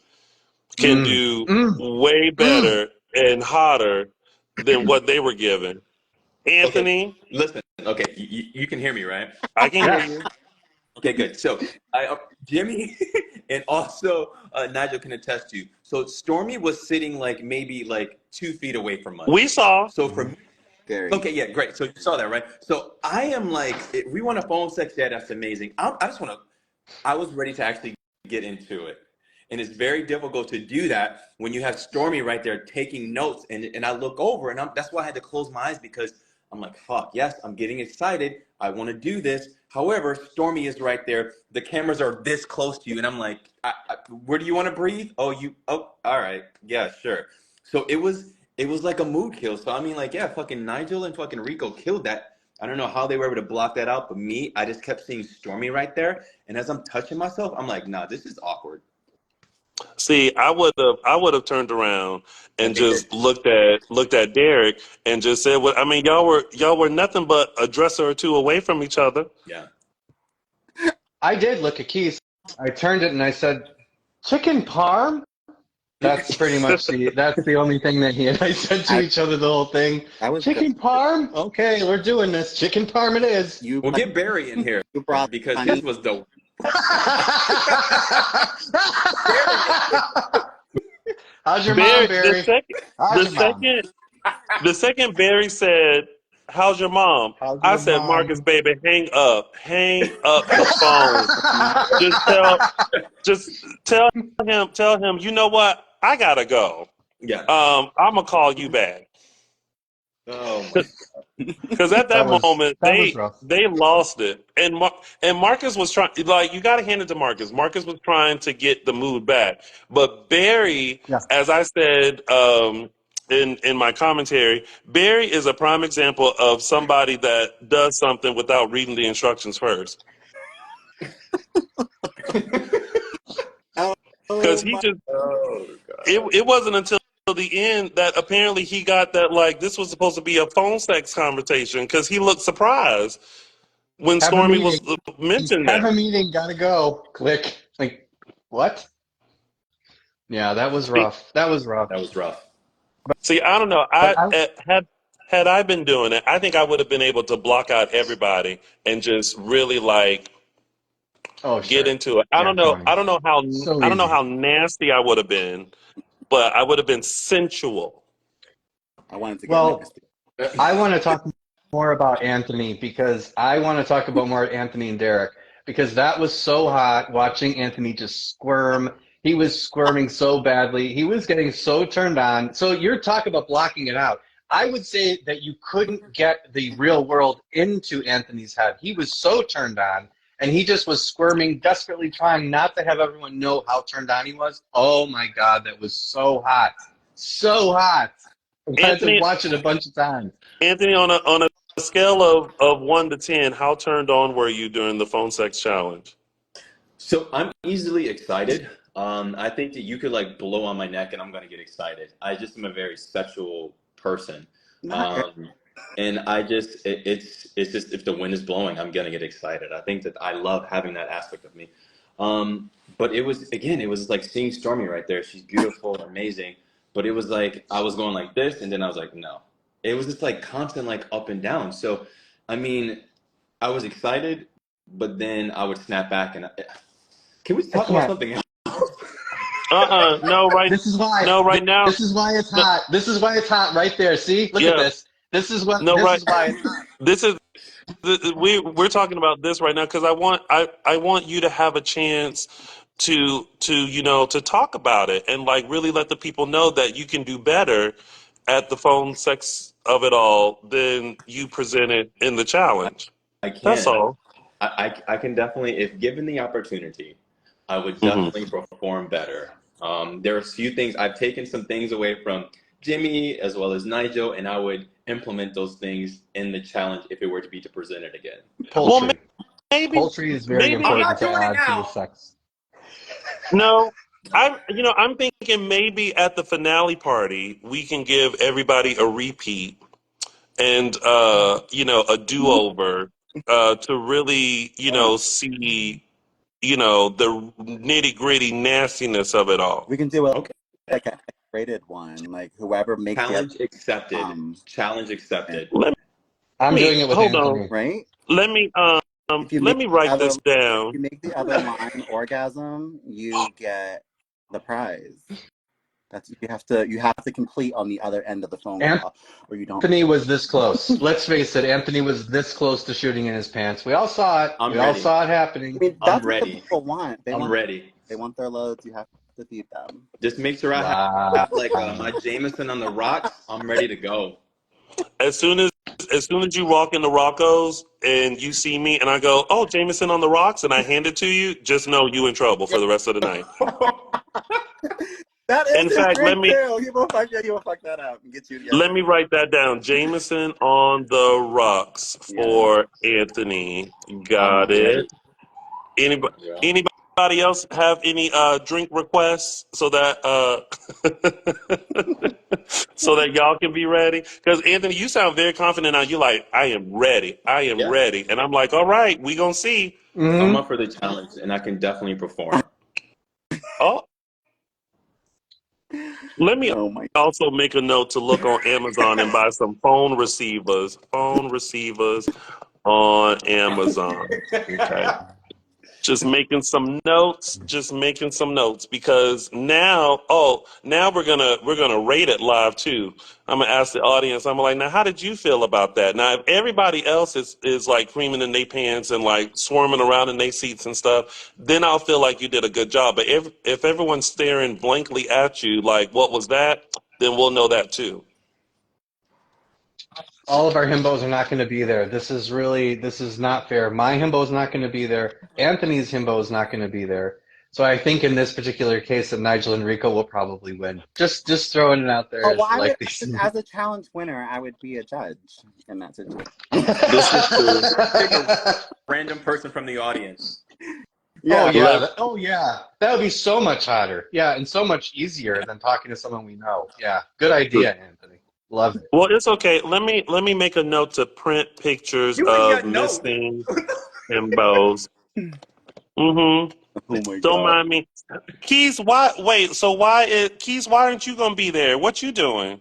can Mm, do mm, way mm. better and hotter than what they were given. Okay. Anthony, Listen. Okay. You can hear me, right? I can hear Yes. you. Okay. Good. So, Jimmy and also Nigel can attest to. So Stormy was sitting like maybe like 2 feet away from us. We saw. So for me, Scary. okay, yeah, great. So you saw that, right? So I am like, if we want a phone sex, yeah, that's amazing. I just want to. I was ready to actually get into it. And it's very difficult to do that when you have Stormy right there taking notes. And I look over and that's why I had to close my eyes because I'm like, fuck, yes, I'm getting excited. I want to do this. However, Stormy is right there. The cameras are this close to you. And I'm like, where do you want to breathe? Oh, all right. Yeah, sure. So it was like a mood kill. So I mean, like, yeah, fucking Nigel and fucking Rico killed that. I don't know how they were able to block that out, but me, I just kept seeing Stormy right there. And as I'm touching myself, I'm like, nah, this is awkward. See, I would have turned around and Okay, good. just looked at Derek and just said, "Well, I mean, y'all were nothing but a dresser or two away from each other." Yeah. I did look at Keith. I turned it and I said, "Chicken parm." That's pretty much that's the only thing that he and I said to I each other the whole thing. I was good. Chicken parm? Okay, we're doing this. Chicken parm it is. You We'll get Barry in here you brought because his honey. was the. How's your mom, Barry, the Barry? second, How's the your mom? second, the second Barry said, "How's your mom?" How's I your said, mom? "Marcus, baby, hang up the phone. Just just tell him. You know what? I gotta go. Yeah. I'm gonna call you back." Oh my. Because at that that was moment that was they rough. they lost it, and Marcus was trying. Like you got to hand it to Marcus. Marcus was trying to get the mood back, but Barry, Yes. as I said in my commentary, Barry is a prime example of somebody that does something without reading the instructions first. Because Oh he my! just Oh it god. it wasn't until the end that apparently he got that like this was supposed to be a phone sex conversation because he looked surprised when Have a Stormy meeting. was mentioned Have that. a meeting. Gotta go. Click. Like what? Yeah, that was rough. That was rough. That was rough. See, I don't know. But I Had I been doing it, I think I would have been able to block out everybody and just really like oh get sure. into it. I Yeah, don't know. Tony. I don't know how So I don't know easy. how nasty I would have been, but I would have been sensual. I wanted to get Well, nasty. I want to talk more about Anthony because I want to talk about more Anthony and Derek because that was so hot watching Anthony just squirm. He was squirming so badly. He was getting so turned on. So you're talking about blocking it out. I would say that you couldn't get the real world into Anthony's head. He was so turned on, and he just was squirming, desperately trying not to have everyone know how turned on he was. Oh my God, that was so hot. So hot. I had to Anthony, watch it a bunch of times. Anthony, on a scale of 1 to 10, how turned on were you during the phone sex challenge? So I'm easily excited. I think that you could like blow on my neck and I'm gonna get excited. I just am a very sexual person. And I just it's just if the wind is blowing, I'm gonna get excited. I think that I love having that aspect of me. But it was like seeing Stormy right there. She's beautiful, amazing. But it was like I was going like this, and then I was like, no. It was just like constant like up and down. So, I mean, I was excited, but then I would snap back and can we talk about something else? No, right. This is why. No, right now. This is why it's hot. This is why it's hot right there. See, look at Yeah. this. This is what. No, This right. is why it's hot. This is we're talking about this right now because I want you to have a chance to to talk about it and like really let the people know that you can do better at the phone sex of it all than you presented in the challenge. I That's can. all. I can definitely, if given the opportunity, I would Hmm. definitely perform better. There are a few things, I've taken some things away from Jimmy as well as Nigel, and I would implement those things in the challenge if it were to be to present it again. Well, Poultry. maybe Poultry is very maybe I'm important not to doing it add to the now. sex. no. I'm thinking maybe at the finale party we can give everybody a repeat and a do-over to really see the nitty-gritty nastiness of it all. We can do Okay. like a rated one, like whoever makes the Challenge accepted. Challenge yeah. accepted. I'm Me doing it with hold on. Anthony. Right? Let me If you let make me the write other this down. you make the other line orgasm, you get the prize. That's you have to complete on the other end of the phone call, or you don't. Anthony was this close. Let's face it. Anthony was this close to shooting in his pants. We all saw it. I'm We all ready. saw it I happening. mean, I'm that's what the ready. people want. I'm ready. They want their loads. You have to feed them. Just make sure I Wow. have like my Jameson on the rocks. I'm ready to go. As soon as you walk into Rocco's and you see me and I go, "Oh, Jameson on the rocks," and I hand it to you, just know you in trouble for the rest of the night. That In is his fact, drink too. He will fuck that up and get you together. let me write that down. Jameson on the rocks Yes. for Anthony. I'm Got ready. it. Anybody Yeah. anybody else have any drink requests so that so that y'all can be ready? Because Anthony, you sound very confident now. You're like, I am ready. I am Yeah. ready. And I'm like, all right, we gonna see. I'm Mm-hmm. up for the challenge and I can definitely perform. Oh, let me Oh my. also make a note to look on Amazon and buy some phone receivers. Phone receivers on Amazon. Okay. Just making some notes, because now we're gonna rate it live too. I'm gonna ask the audience, I'm like, now how did you feel about that? Now if everybody else is like creaming in their pants and like swarming around in their seats and stuff, then I'll feel like you did a good job. But if everyone's staring blankly at you like what was that, then we'll know that too. All of our himbos are not going to be there. This is not fair. My himbo is not going to be there. Anthony's himbo is not going to be there. So I think in this particular case that Nigel and Rico will probably win. Just throwing it out there Oh, as well, like these. as a challenge winner, I would be a judge in that situation. This is true. Pick a random person from the audience. Oh Yeah. yeah, oh yeah, that would be so much hotter. Yeah, and so much easier than talking to someone we know. Yeah, good idea, Anthony. Love it. Well, it's okay. Let me make a note to print pictures You ain't of got no. missing himbos. Mm-hmm. Oh my Don't god. mind me. Keys, why wait, so why aren't you gonna be there? What you doing?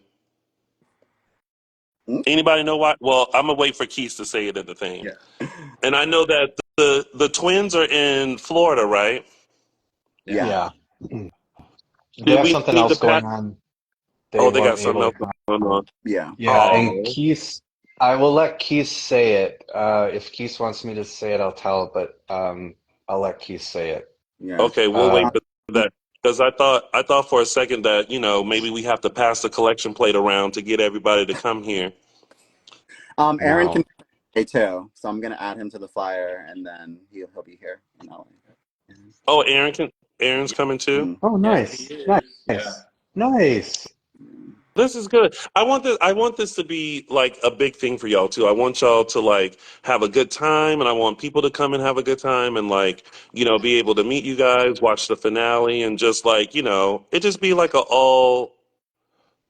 Hmm? Anybody know why? Well, I'm gonna wait for Keys to say it at the thing. Yeah. And I know that the twins are in Florida, right? Yeah. Yeah, they Did have we something need to else pack? going on. Oh, They they got weren't something able else to come. going on. Yeah. Yeah, and Oh. Keith, I will let Keith say it. If Keith wants me to say it, I'll tell. But I'll let Keith say it. Yeah. Okay, we'll wait for that because I thought for a second that maybe we have to pass the collection plate around to get everybody to come here. Aaron No. can say too, so I'm gonna add him to the flyer, and then he'll be here. Oh, Aaron's coming too. Oh, Yes, he nice, is. Yeah. nice, nice. This is good. I want this to be like a big thing for y'all too. I want y'all to like have a good time, and I want people to come and have a good time, and like be able to meet you guys, watch the finale, and just like it just be like a all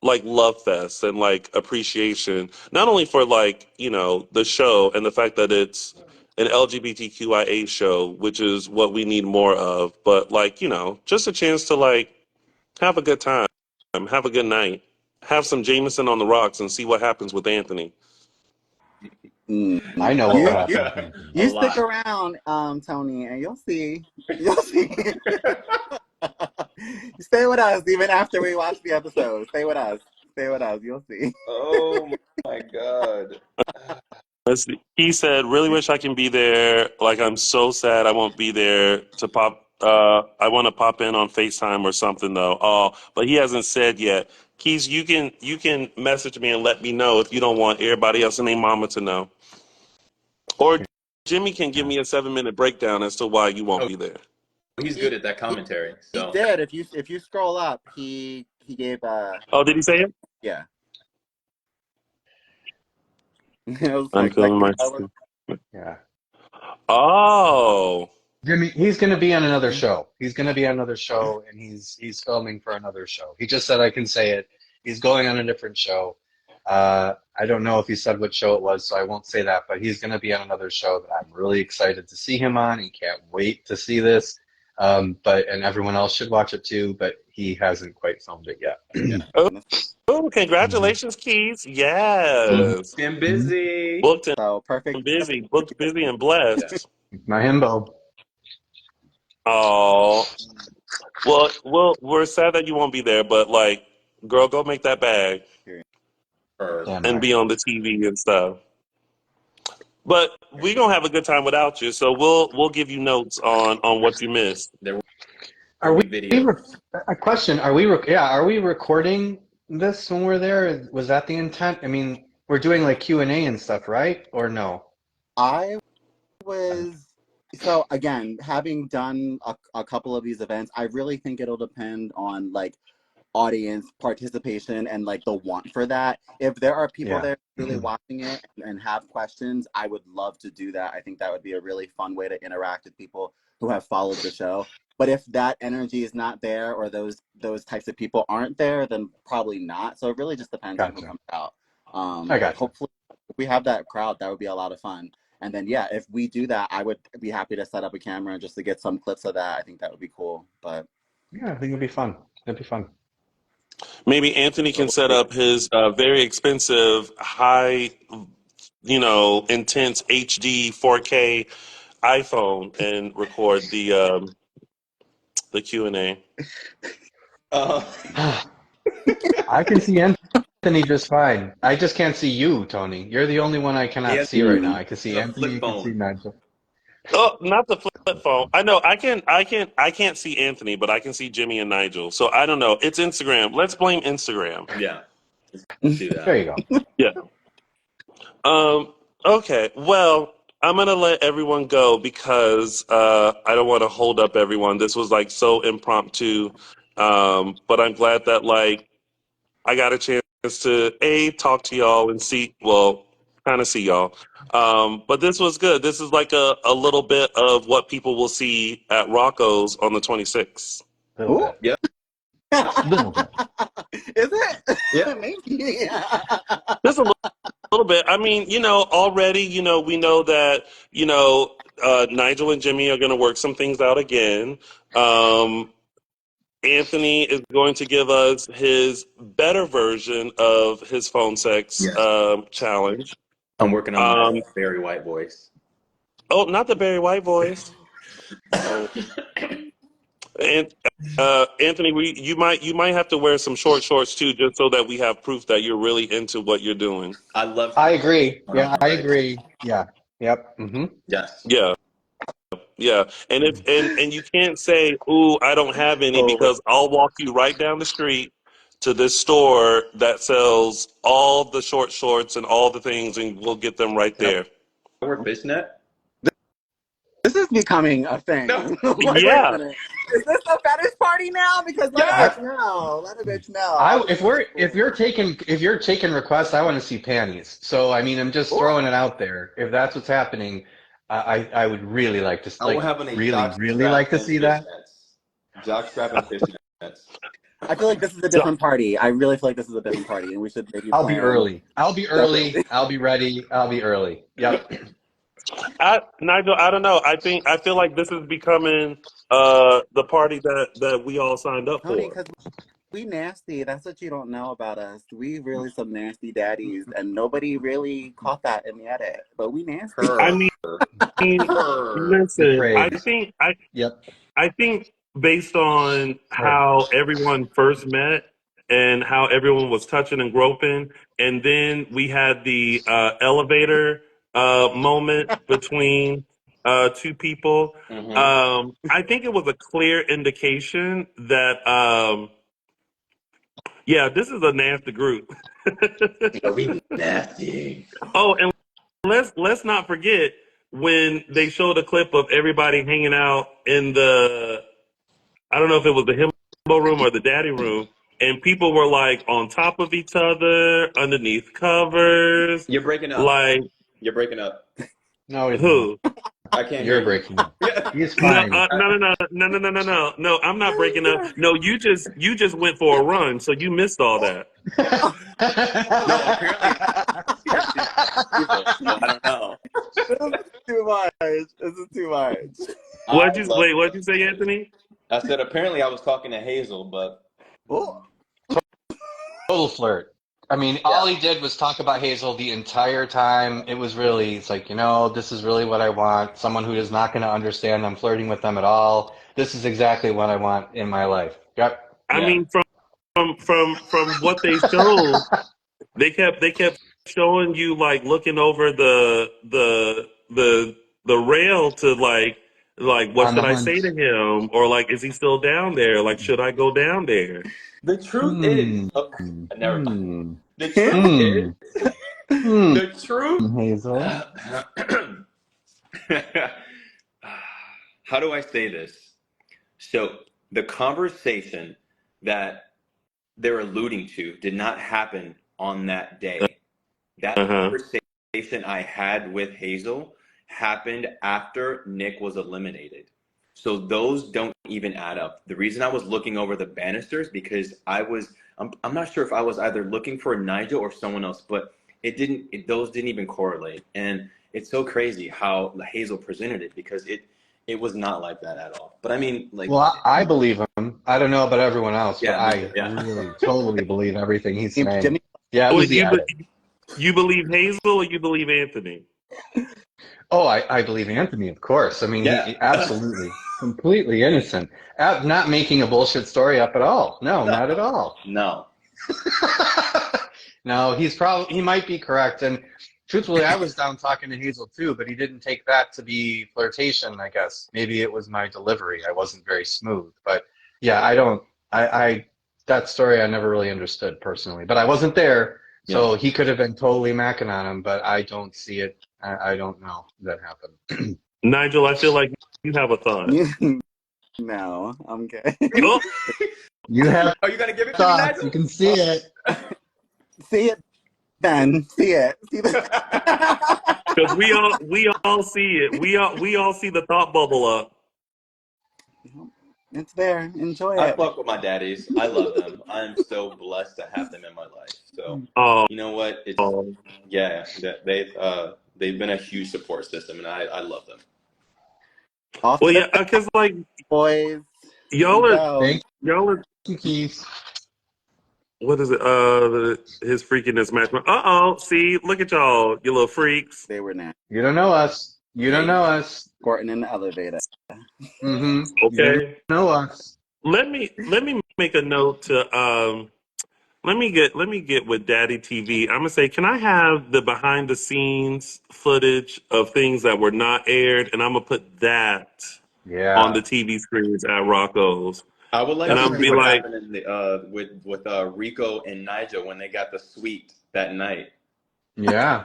like love fest and like appreciation, not only for like the show and the fact that it's an LGBTQIA show, which is what we need more of, but like just a chance to like have a good time, have a good night, have some Jameson on the rocks, and see what happens with Anthony. I know what You would happen with Anthony. you stick around, Tony, and you'll see. You'll see. Stay with us even after we watch the episode. Stay with us. Stay with us. You'll see. Oh my God. He said, "Really wish I can be there. Like I'm so sad I won't be there to pop. I want to pop in on FaceTime or something though. Oh, but he hasn't said yet. Keys, you can message me and let me know if you don't want everybody else and their mama to know. Or Jimmy can give me a 7-minute breakdown as to why you won't be there. He's good at that commentary. He So did. If you scroll up, he gave Oh, did he say it? yeah. It was I'm feeling my. Yeah. Oh, Jimmy, he's going to be on another show. He's going to be on another show, and he's filming for another show. He just said I can say it. He's going on a different show. I don't know if he said what show it was, so I won't say that. But he's going to be on another show that I'm really excited to see him on. He can't wait to see this. And everyone else should watch it too. But he hasn't quite filmed it yet. oh, congratulations, Keys. Yes, been busy. booked and So perfect. booked, busy, and blessed. My himbo. Oh, well, we're sad that you won't be there, but like, girl, go make that bag Damn and right. be on the TV and stuff. But we gonna have a good time without you, so we'll give you notes on what you missed. There Are will we be video. a question? Are we recording this when we're there? Was that the intent? I mean, we're doing like Q&A and stuff, right? Or no? I was so again, having done a couple of these events, I really think it'll depend on like audience participation and like the want for that. If there are people Yeah. there really watching it and have questions, I would love to do that. I think that would be a really fun way to interact with people who have followed the show. But if that energy is not there or those types of people aren't there, then probably not. So it really just depends on who Gotcha. comes out. I gotcha. Hopefully if we have that crowd, that would be a lot of fun. And then yeah, if we do that, I would be happy to set up a camera just to get some clips of that. I think that would be cool. But Yeah, I think it'd be fun. It'd be fun. Maybe Anthony can set up his very expensive, high, intense HD 4K iPhone and record the Q&A. I can see Anthony just fine. I just can't see you, Tony. You're the only one I cannot see right now. I can see The Anthony. flip I can see phone. Nigel. Oh, not the flip phone. I know. I can't see Anthony, but I can see Jimmy and Nigel. So I don't know. It's Instagram. Let's blame Instagram. Yeah. Let's do that. There you go. Yeah. Okay. Well, I'm gonna let everyone go because I don't want to hold up everyone. This was like so impromptu. But I'm glad that like I got a chance to talk to y'all and kind of see y'all. But this was good. This is like a little bit of what people will see at Rocco's on the 26th. Little bit. Yep. Little bit. is it? Yeah. Maybe. Just a little bit. I mean, already, we know that, Nigel and Jimmy are going to work some things out again. Anthony is going to give us his better version of his phone sex Yes. challenge. I'm working on my Barry White voice. Oh, not the Barry White voice. Oh. And Anthony, you might have to wear some short shorts too, just so that we have proof that you're really into what you're doing. I agree. Yeah, I agree. Yeah. Yep. Mm-hmm. Yes. Yeah. Yeah, and if and you can't say, "Ooh, I don't have any," Oh, because I'll walk you right down the street to this store that sells all the short shorts and all the things, and we'll get them right Can I there. wear fishnet? this is becoming a thing. No. Like, wait a Yeah, minute. Is this a fetish party now? Because let a Yes. bitch know. Let a bitch know. I was If you're taking requests, I want to see panties. So I mean, I'm just Ooh. throwing it out there. If that's what's happening, I would really like to I will have on a really jock really strap like to and see that. fishnets. Jock strap and fishnets. I feel like this is a so different party. I really feel like this is a different party, and we should maybe I'll be plan early. I'll be separately. early. I'll be ready. I'll be early. Yep. Nigel, I don't know. I feel like this is becoming the party that we all signed up Tony, for. because we nasty. That's what you don't know about us. We really some nasty daddies, and nobody really caught that in the edit. But we nasty. I Her. mean, Her. Good listen, phrase. Yep. I think based on Her. how everyone first met and how everyone was touching and groping, and then we had the elevator moment between two people. Mm-hmm. I think it was a clear indication that, yeah, this is a nasty group. Are we nasty? Oh, and let's not forget when they showed a clip of everybody hanging out in the, I don't know if it was the himbo room or the daddy room, and people were like on top of each other, underneath covers, You're breaking up. like You're breaking up. No, he's not. who? I can't hear You're you. breaking up. Yeah. He's No, fine. no. I'm not breaking up. No, you just went for a run, so you missed all that. No, apparently evil, so I don't know. This is too much. This is too much. I love What'd you say, Anthony? I said apparently I was talking to Hazel, but Oh, Total flirt. I mean, yeah. all he did was talk about Hazel the entire time. It was really, it's like, this is really what I want. Someone who is not going to understand I'm flirting with them at all. This is exactly what I want in my life. Yep. I Yeah. mean, from what they showed, they kept showing you like looking over the rail to like what On the should I say hunt. to him, or like is he still down there, like should I go down there. The truth is, Hmm. never mind. Hmm. The truth Hmm. is, Hmm. the truth. Hazel. How do I say this? So the conversation that they're alluding to did not happen on that day. That Uh-huh. conversation I had with Hazel happened after Nick was eliminated. So those don't even add up. The reason I was looking over the banisters because I'm not sure if I was either looking for Nigel or someone else, but those didn't even correlate. And it's so crazy how Hazel presented it because it was not like that at all. But I mean, like, Well, I believe him. I don't know about everyone else, but yeah, me too. I Yeah. really totally believe everything he's saying. Jimmy, Yeah, it Well, was the edit. you believe Hazel or you believe Anthony? Oh, I believe Anthony, of course. I mean, Yeah. he absolutely, completely innocent. Not making a bullshit story up at all. No, No. not at all. No. No, he might be correct. And truthfully, I was down talking to Hazel too, but he didn't take that to be flirtation, I guess. Maybe it was my delivery. I wasn't very smooth. But yeah, that story I never really understood personally. But I wasn't there, Yeah. so he could have been totally macking on him, but I don't see it. I don't know that happened. Nigel, I feel like you have a thought. no, I'm good. Oh, You have Are you gonna give it to me, thoughts. You Nigel? can see it. See it, Ben. See it. See the. because we all see it. We all see the thought bubble up. It's there. Enjoy I it. fuck with my daddies. I love them. I'm so blessed to have them in my life. So Oh, you know what? It's yeah. They've been a huge support system, and I love them. Off well, to yeah, the because like boys. y'all are Go. y'all are Thank you, Keith. what is it? His freakiness match. See, look at y'all, you little freaks. They were now You don't know us. You don't know us. squirting in the elevator. Mm-hmm. You don't Okay, know us. let me make a note to let me get with Daddy TV. I'm gonna say, can I have the behind the scenes footage of things that were not aired, and I'm gonna put that on Yeah. the TV screens at Rocco's, I would like and to I'm see be what Definitely. like, happened in the with Rico and Nigel when they got the suite that night. Yeah.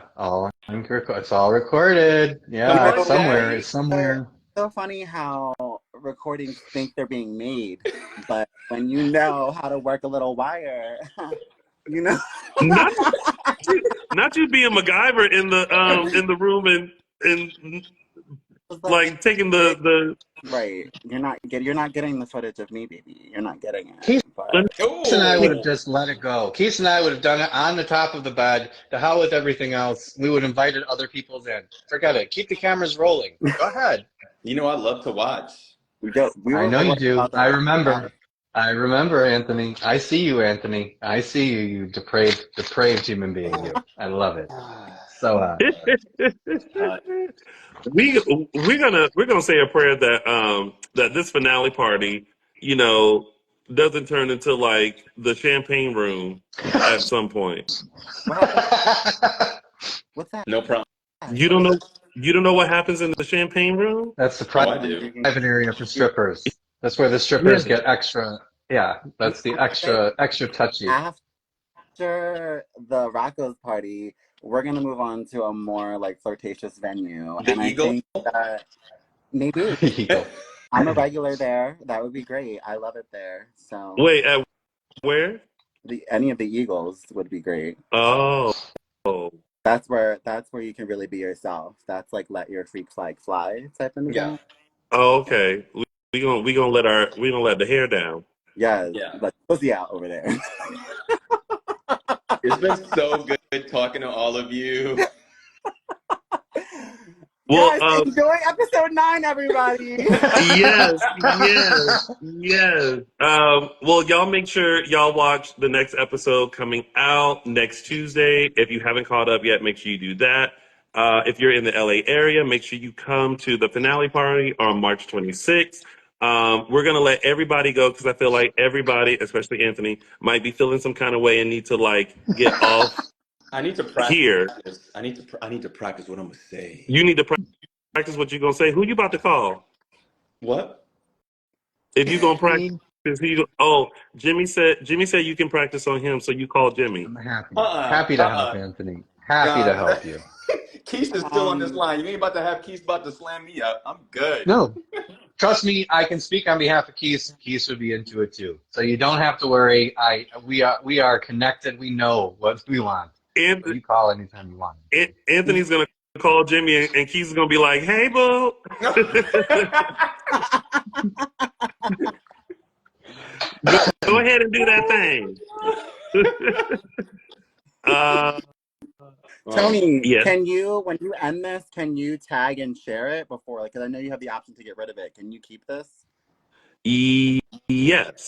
It's all recorded. Come Yeah, it's on, So somewhere. It's Daddy. somewhere. so funny how recordings think they're being made, but when you know how to work a little wire, you know. not not you being MacGyver in the room and It's like like taking it, the right. You're not getting the footage of me, baby. You're not getting it. Keith But and I would have Oh, just let it go. Keith and I would have done it on the top of the bed. The hell with everything else. We would have invited other people in. Forget it. Keep the cameras rolling. Go ahead. you know I love to watch. we I were know you worried do. about that. I remember, Anthony. I see you, Anthony. I see you, you depraved human being, you. I love it. So, Uh, we're gonna say a prayer that that this finale party, you know, doesn't turn into like the champagne room at some point. What happened? What's that? no problem. You don't know you don't know what happens in the champagne room? that's the Oh, private I do. area for strippers. That's where the Yeah. strippers get extra. Yeah, You that's the know, I think extra touchy. after the Rocco's party, we're gonna move on to a more like flirtatious venue, The and I Eagle. think that maybe Eagle. I'm a regular there. That would be great. I love it there. So Wait, at where? any of the Eagles would be great. Oh. Oh, That's where you can really be yourself. That's like let your freak flag fly type of Yeah, event. okay. We gonna let the hair down. Yes, yeah. let pussy out over there. It's been so good talking to all of you. Well, Yes, enjoy episode 9, everybody. yes, yes, yes. Well, y'all make sure y'all watch the next episode coming out next Tuesday. If you haven't caught up yet, make sure you do that. If you're in the LA area, make sure you come to the finale party on March 26th. We're gonna let everybody go because I feel like everybody, especially Anthony, might be feeling some kind of way and need to like get off I need to here. practice. I need to practice what I'm gonna say. You need to practice what you're gonna say. Who you about to call? What? If you gonna practice, Me, oh, Jimmy said you can practice on him, so you call Jimmy. I'm happy. Uh-uh. Happy to help, Uh-uh. Anthony. Happy to God. help you. Keith is still on this line. You ain't about to have Keith about to slam me up. I'm good. No, trust me, I can speak on behalf of Keith. Keith would be into it too. So you don't have to worry. We are connected. We know what we want. And So you call anytime you want. Anthony's gonna call Jimmy, and Keith's gonna be like, "Hey, boo, go ahead and do that thing." uh, Tony, yes, can you, when you end this, can you tag and share it before? Like, because I know you have the option to get rid of it. Can you keep this? Because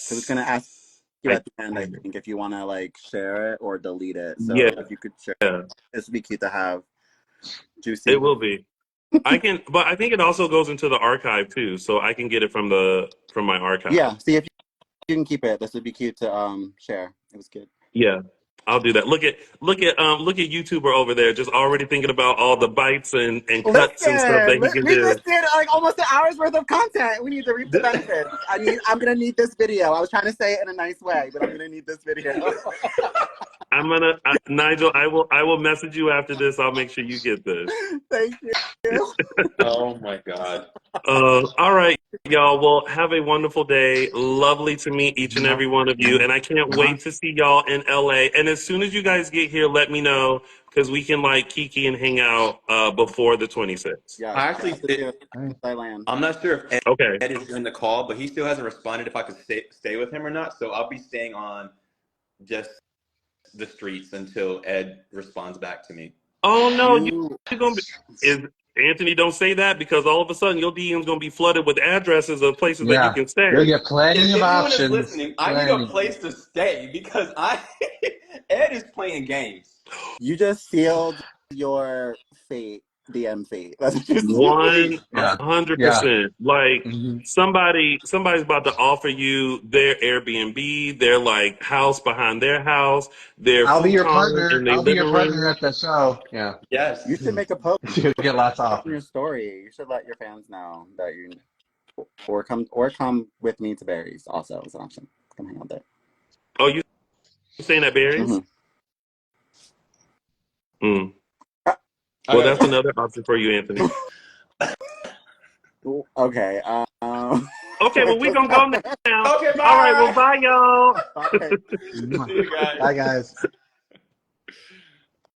it's gonna ask yes, you I at the end, I think, if you want to like share it or delete it. So yeah, if you could share, this would be cute to have. it Juicy. will be. I can, but I think it also goes into the archive too, so I can get it from my archive. Yeah. See if you can keep it. This would be cute to share. It was good. Yeah, I'll do that. Look at YouTuber over there, just already thinking about all the bites and cuts and stuff Listen, that he can we do. just did like almost an hour's worth of content. We need to reap the benefits. I'm gonna need this video. I was trying to say it in a nice way, but I'm gonna need this video. Nigel. I will message you after this. I'll make sure you get this. Thank you. Oh my God. All right, y'all. Well, have a wonderful day. Lovely to meet each and every one of you, and I can't wait to see y'all in LA. And as soon as you guys get here, let me know because we can like kiki and hang out before the 26th. Yes, I actually, I land. I'm not sure if Okay. Ed is in the call, but he still hasn't responded if I could stay with him or not. So I'll be staying on just the streets until Ed responds back to me. Oh no, You you're gonna be is Anthony, don't say that because all of a sudden your DM's gonna be flooded with addresses of places that you Yeah, can stay. you'll get plenty If of anyone is options. listening, I need a Plenty. place to stay because Ed is playing games. you just sealed your fate DMC. That's what you say. 100%. Like Hmm. somebody's about to offer you their Airbnb, their like house behind their house, their I'll be your futon partner. in their I'll be your living partner room. at the show. Yeah. You Yes. should make a post You'll get lots on off. your story. You should let your fans know that you or come with me to Barry's also as an option. Come hang out there. Oh, you staying at Barry's? Mm-hmm. Mm. Well, Okay. that's another option for you, Anthony. Okay. Okay, well, we just gonna go now. Okay, All right, well, bye. bye, y'all. bye. See you guys. Bye, guys.